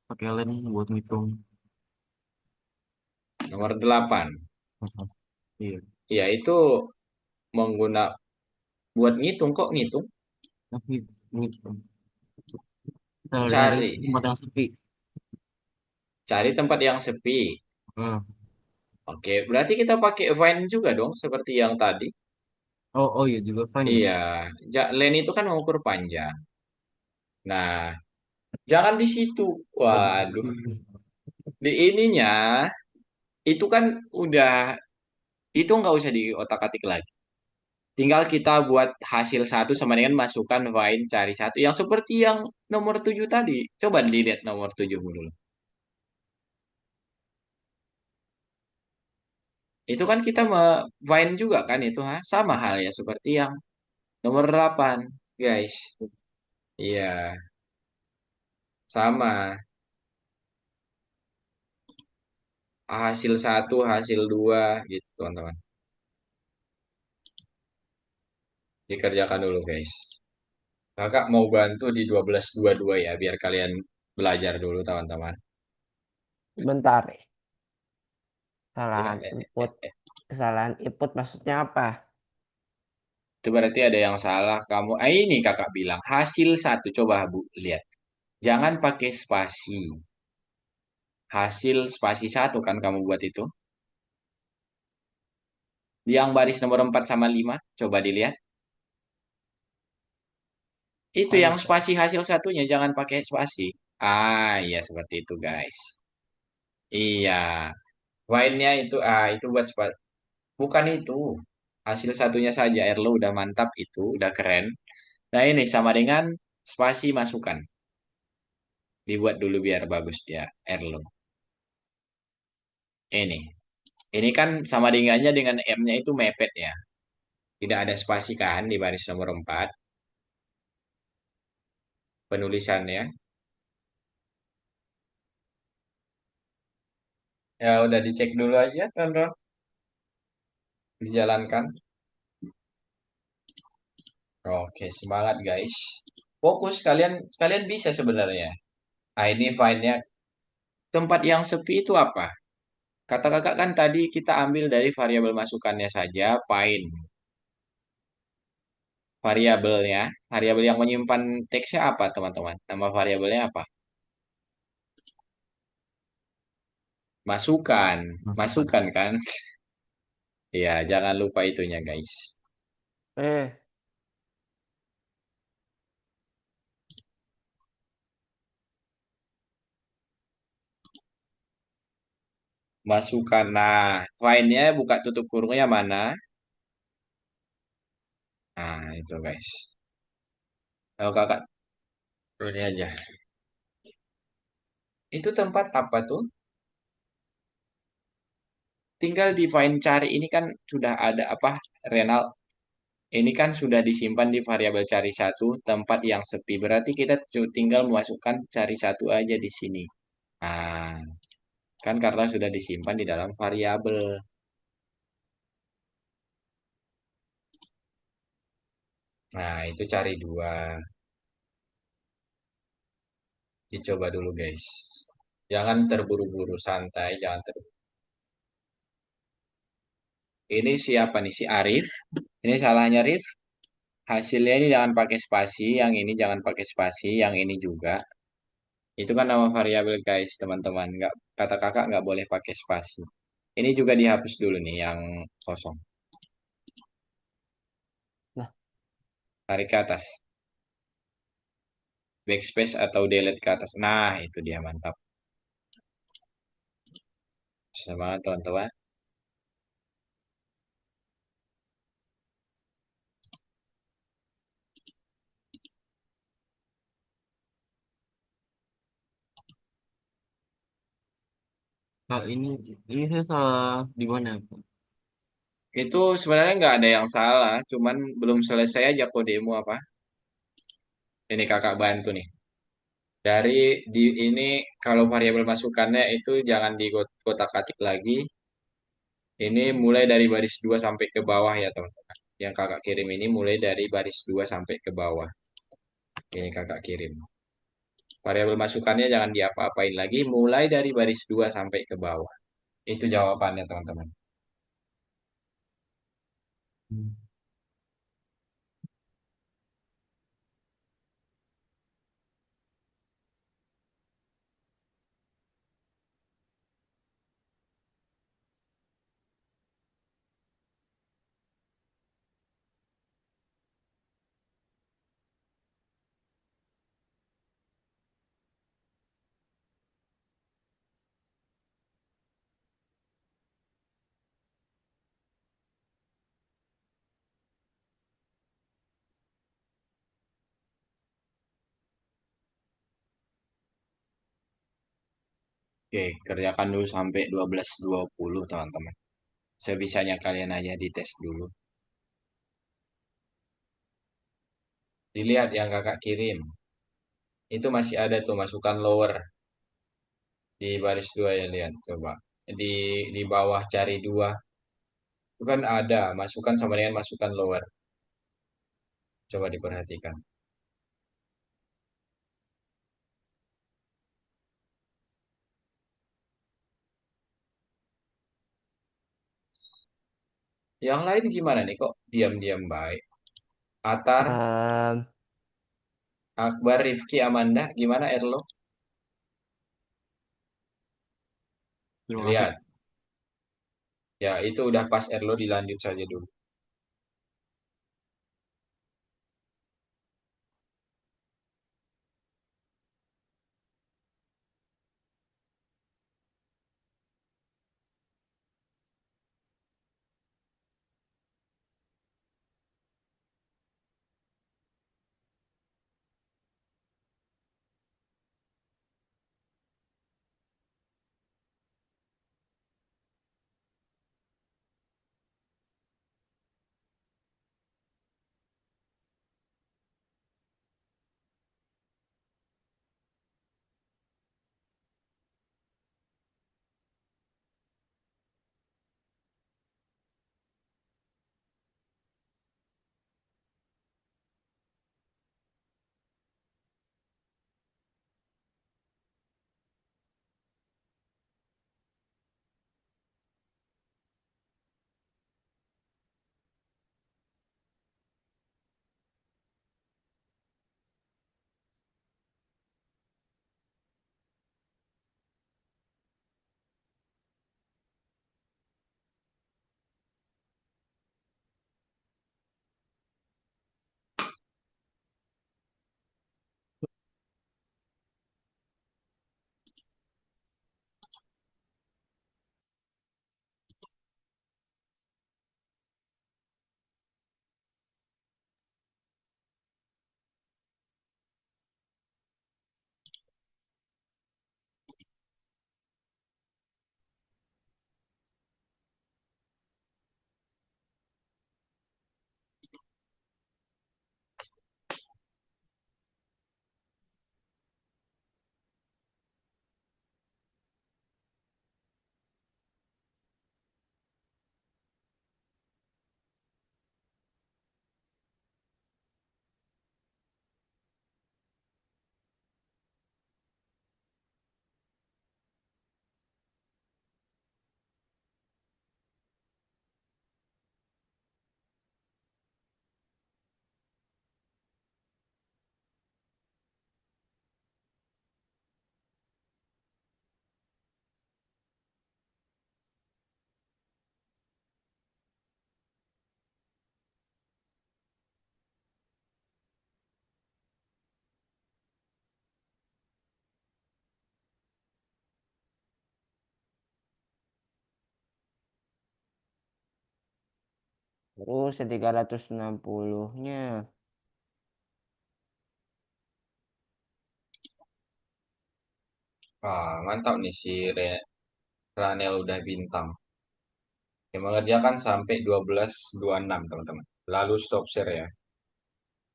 Pakai lem buat ngitung. Nomor 8. Iya. Ya, itu mengguna buat ngitung kok ngitung. Tapi ngitung. Cari Cari. tempat yang sepi. Cari tempat yang sepi. Nah. Oke, berarti kita pakai Vine juga dong, seperti yang tadi. Oh iya juga fine ya. Iya, len itu kan mengukur panjang. Nah, jangan di situ. Waduh, di ininya itu kan udah itu nggak usah di otak-atik lagi. Tinggal kita buat hasil satu sama dengan masukkan Vine cari satu yang seperti yang nomor 7 tadi. Coba dilihat nomor 7 dulu. Itu kan kita Vine juga kan itu, ha? Sama hal ya seperti yang nomor 8, guys. Iya, sama. Hasil satu, hasil dua, gitu teman-teman. Dikerjakan dulu guys. Kakak mau bantu di 12.22 ya, biar kalian belajar dulu teman-teman. Bentar. Ya, Kesalahan input. Kesalahan input maksudnya apa? itu berarti ada yang salah kamu. Ini kakak bilang hasil satu. Coba Bu lihat. Jangan pakai spasi. Hasil spasi satu kan kamu buat itu. Yang baris nomor 4 sama 5. Coba dilihat. Itu Oh yang iya. spasi hasil satunya. Jangan pakai spasi. Ah, iya seperti itu guys. Iya. Wine-nya itu, itu buat spasi. Bukan itu. Hasil satunya saja. Erlo udah mantap itu. Udah keren. Nah ini sama dengan spasi masukan. Dibuat dulu biar bagus dia. Erlo. Ini. Ini kan sama dengannya dengan M-nya itu mepet ya. Tidak ada spasi kan di baris nomor 4 penulisannya. Ya udah dicek dulu aja teman-teman. Dijalankan. Oke, semangat guys. Fokus kalian kalian bisa sebenarnya. Ah ini file-nya. Tempat yang sepi itu apa? Kata kakak kan tadi kita ambil dari variabel masukannya saja, find. Variabelnya, variabel yang menyimpan teksnya apa teman-teman? Nama variabelnya apa? Masukan, Masukkan. masukan kan? Ya, jangan lupa itunya guys. Eh, Masukan. Nah, find-nya buka tutup kurungnya mana? Nah, itu guys. Kalau kakak, ini aja. Itu tempat apa tuh? Tinggal di find cari ini kan sudah ada apa? Renal. Ini kan sudah disimpan di variabel cari satu tempat yang sepi. Berarti kita tinggal memasukkan cari satu aja di sini. Nah, kan karena sudah disimpan di dalam variabel. Nah, itu cari dua. Dicoba dulu guys. Jangan terburu-buru, santai, jangan terburu. Ini siapa nih? Si Arif. Ini salahnya Arif. Hasilnya ini jangan pakai spasi, yang ini jangan pakai spasi, yang ini juga. Itu kan nama variabel guys, teman-teman. Nggak, kata kakak nggak boleh pakai spasi. Ini juga dihapus dulu nih, yang kosong. nah, Tarik ke atas. Backspace atau delete ke atas. Nah, itu dia mantap. Semangat teman-teman. Kak, ini saya salah di mana? Itu sebenarnya nggak ada yang salah, cuman belum selesai aja kodemu apa. Ini kakak bantu nih. Dari di ini kalau variabel masukannya itu jangan di kotak-katik lagi. Ini mulai dari baris 2 sampai ke bawah ya teman-teman. Yang kakak kirim ini mulai dari baris 2 sampai ke bawah. Ini kakak kirim. Variabel masukannya jangan diapa-apain lagi, mulai dari baris 2 sampai ke bawah. Itu jawabannya teman-teman. Hmm. Oke, kerjakan dulu sampai 12.20 teman-teman. Sebisanya kalian aja dites dulu. Dilihat yang kakak kirim. Itu masih ada tuh masukan lower di baris 2 ya lihat coba. Di di bawah cari 2 itu kan ada masukan sama dengan masukan lower. Coba diperhatikan. Yang lain gimana nih kok diam-diam baik? Atar, Em, Akbar, Rifki, Amanda, gimana Erlo? Terima kasih. Lihat. Ya, itu udah pas Erlo dilanjut saja dulu. Terus yang 360-nya. Ah, mantap nih si Re. Ranel udah bintang. Yang mengerjakan sampai 12.26 teman-teman. Lalu stop share ya.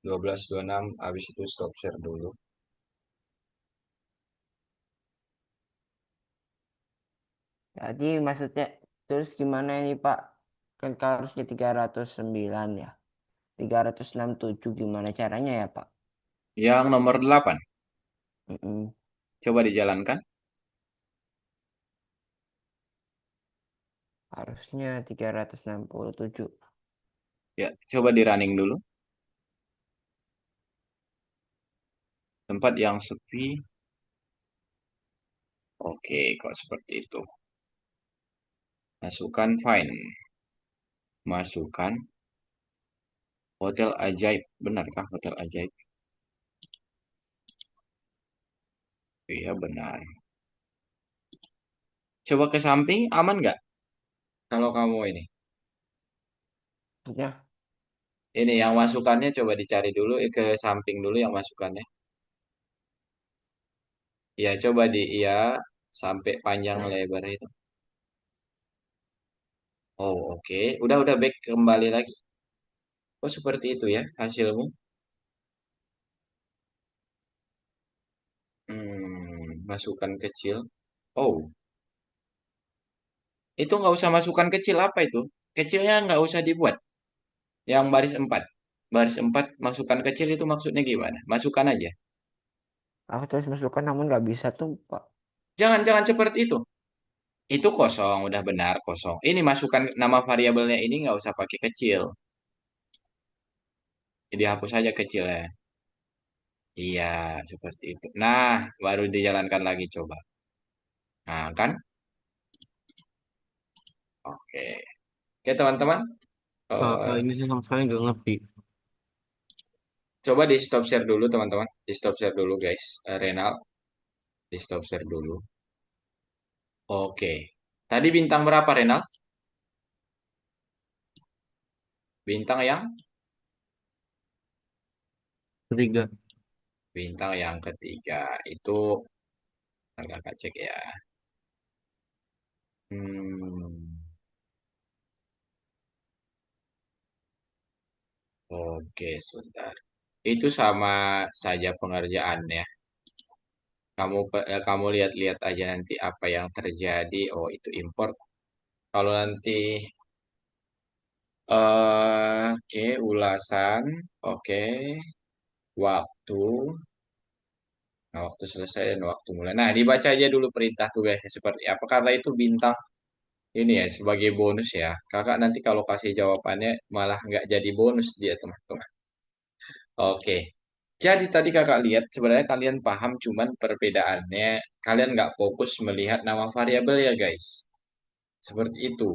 12.26 habis itu stop share dulu. Jadi maksudnya terus gimana ini Pak? Kan harusnya 309 ya. 367 gimana caranya ya Pak? Yang nomor 8. Mm-mm. Coba dijalankan. Harusnya 367. Ya, coba di running dulu. Tempat yang sepi. Oke, kok seperti itu. Masukkan fine. Masukkan hotel ajaib. Benarkah hotel ajaib? Iya, benar. Coba ke samping, aman nggak? Kalau kamu ini. Maksudnya Ini yang masukannya coba dicari dulu ke samping dulu yang masukannya. Ya, coba iya sampai panjang lebar itu. Oh, oke. Udah back kembali lagi. Oh, seperti itu ya hasilmu. Masukan kecil. Oh, itu nggak usah masukan kecil apa itu? Kecilnya nggak usah dibuat. Yang baris 4. Baris 4 masukan kecil itu maksudnya gimana? Masukkan aja. aku terus masukkan namun nggak bisa tuh Pak. Jangan seperti itu. Itu kosong, udah benar kosong. Ini masukkan nama variabelnya ini nggak usah pakai kecil. Jadi hapus saja kecilnya. Iya, seperti itu. Nah, baru dijalankan lagi coba. Nah, kan? Oke. Oke, teman-teman. Kalau Eh, ini sih sama sekali nggak ngerti. coba di stop share dulu, teman-teman. Di stop share dulu, guys. Renal, di stop share dulu. Oke. Tadi bintang berapa, Renal? Bintang yang? Ketiga. Bintang yang ketiga. Itu, kakak cek ya. Hmm, oke, sebentar. Itu sama saja pengerjaannya. Kamu lihat-lihat aja nanti apa yang terjadi. Oh, itu import. Kalau nanti oke, ulasan, oke, waktu, nah, waktu selesai dan waktu mulai. Nah, dibaca aja dulu perintah tugasnya seperti apa. Karena itu bintang ini ya sebagai bonus ya. Kakak nanti kalau kasih jawabannya malah nggak jadi bonus dia teman-teman. Oke. Jadi tadi kakak lihat sebenarnya kalian paham cuman perbedaannya kalian nggak fokus melihat nama variabel ya guys. Seperti itu.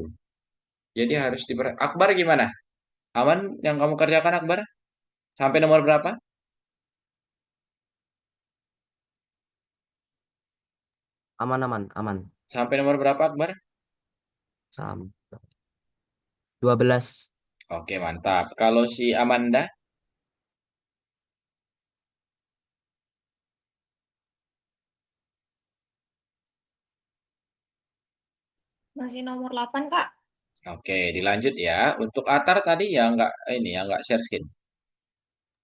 Jadi harus Akbar gimana? Aman yang kamu kerjakan Akbar? Sampai nomor berapa? Aman aman aman. Sampai nomor berapa Akbar? Sam 12. Oke, mantap. Kalau si Amanda, Masih nomor 8, Kak. oke, dilanjut ya. Untuk Atar tadi ya nggak ini ya nggak share screen.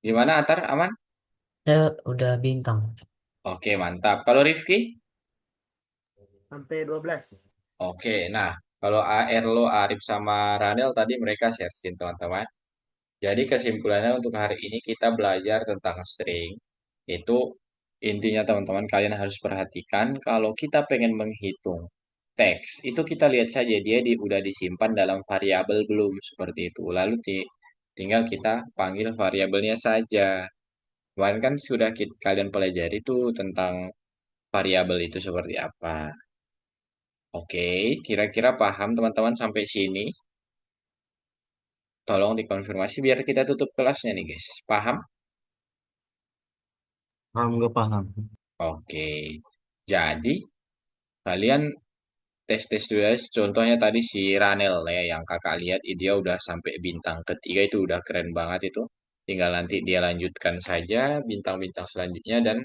Gimana Atar? Aman? Saya udah bintang. Oke, mantap. Kalau Rifki? Sampai 12. Oke, nah kalau Erlo, Arif sama Ranel tadi mereka share screen teman-teman. Jadi kesimpulannya untuk hari ini kita belajar tentang string. Itu intinya teman-teman kalian harus perhatikan kalau kita pengen menghitung teks, itu kita lihat saja dia udah disimpan dalam variabel belum seperti itu. Lalu tinggal kita panggil variabelnya saja. Kemarin kan sudah kalian pelajari tuh tentang variabel itu seperti apa. Oke, kira-kira paham teman-teman sampai sini? Tolong dikonfirmasi biar kita tutup kelasnya nih guys. Paham? Paham nggak paham? Oke. Jadi kalian tes-tes dulu ya. Contohnya tadi si Ranel ya yang kakak lihat dia udah sampai bintang ketiga itu udah keren banget itu. Tinggal nanti dia lanjutkan saja bintang-bintang selanjutnya dan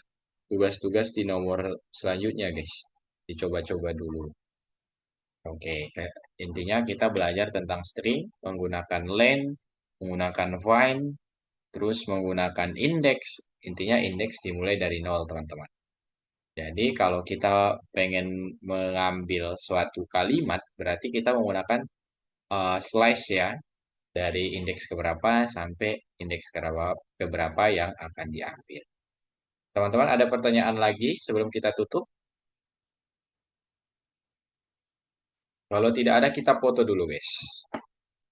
tugas-tugas di nomor selanjutnya guys. Dicoba-coba dulu. Oke, intinya kita belajar tentang string, menggunakan len, menggunakan find, terus menggunakan indeks. Intinya indeks dimulai dari nol, teman-teman. Jadi kalau kita pengen mengambil suatu kalimat, berarti kita menggunakan slice ya, dari indeks keberapa sampai indeks keberapa yang akan diambil. Teman-teman, ada pertanyaan lagi sebelum kita tutup? Kalau tidak ada, kita foto dulu, guys.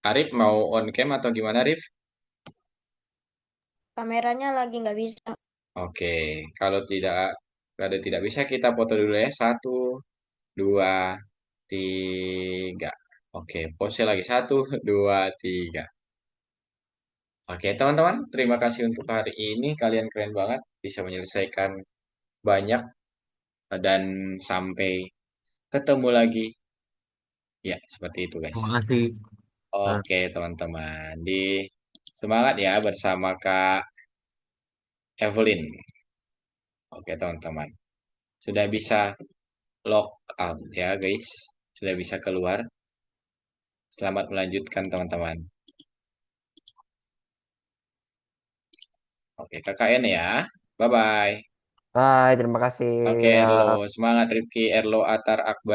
Arif mau on cam atau gimana, Arif? Kameranya lagi nggak bisa. Oke, kalau tidak bisa kita foto dulu ya. Satu, dua, tiga. Oke, pose lagi. Satu, dua, tiga. Oke, teman-teman, terima kasih untuk hari ini. Kalian keren banget, bisa menyelesaikan banyak dan sampai ketemu lagi. Ya, seperti itu, guys. Terima kasih. Kak. Oke, teman-teman. Semangat ya bersama Kak Evelyn. Oke, teman-teman. Sudah bisa log out ya, guys. Sudah bisa keluar. Selamat melanjutkan, teman-teman. Oke, KKN ya. Bye-bye. Bye, terima kasih. Oke, Ya. Erlo. Semangat, Rifki, Erlo, Atar, Akbar.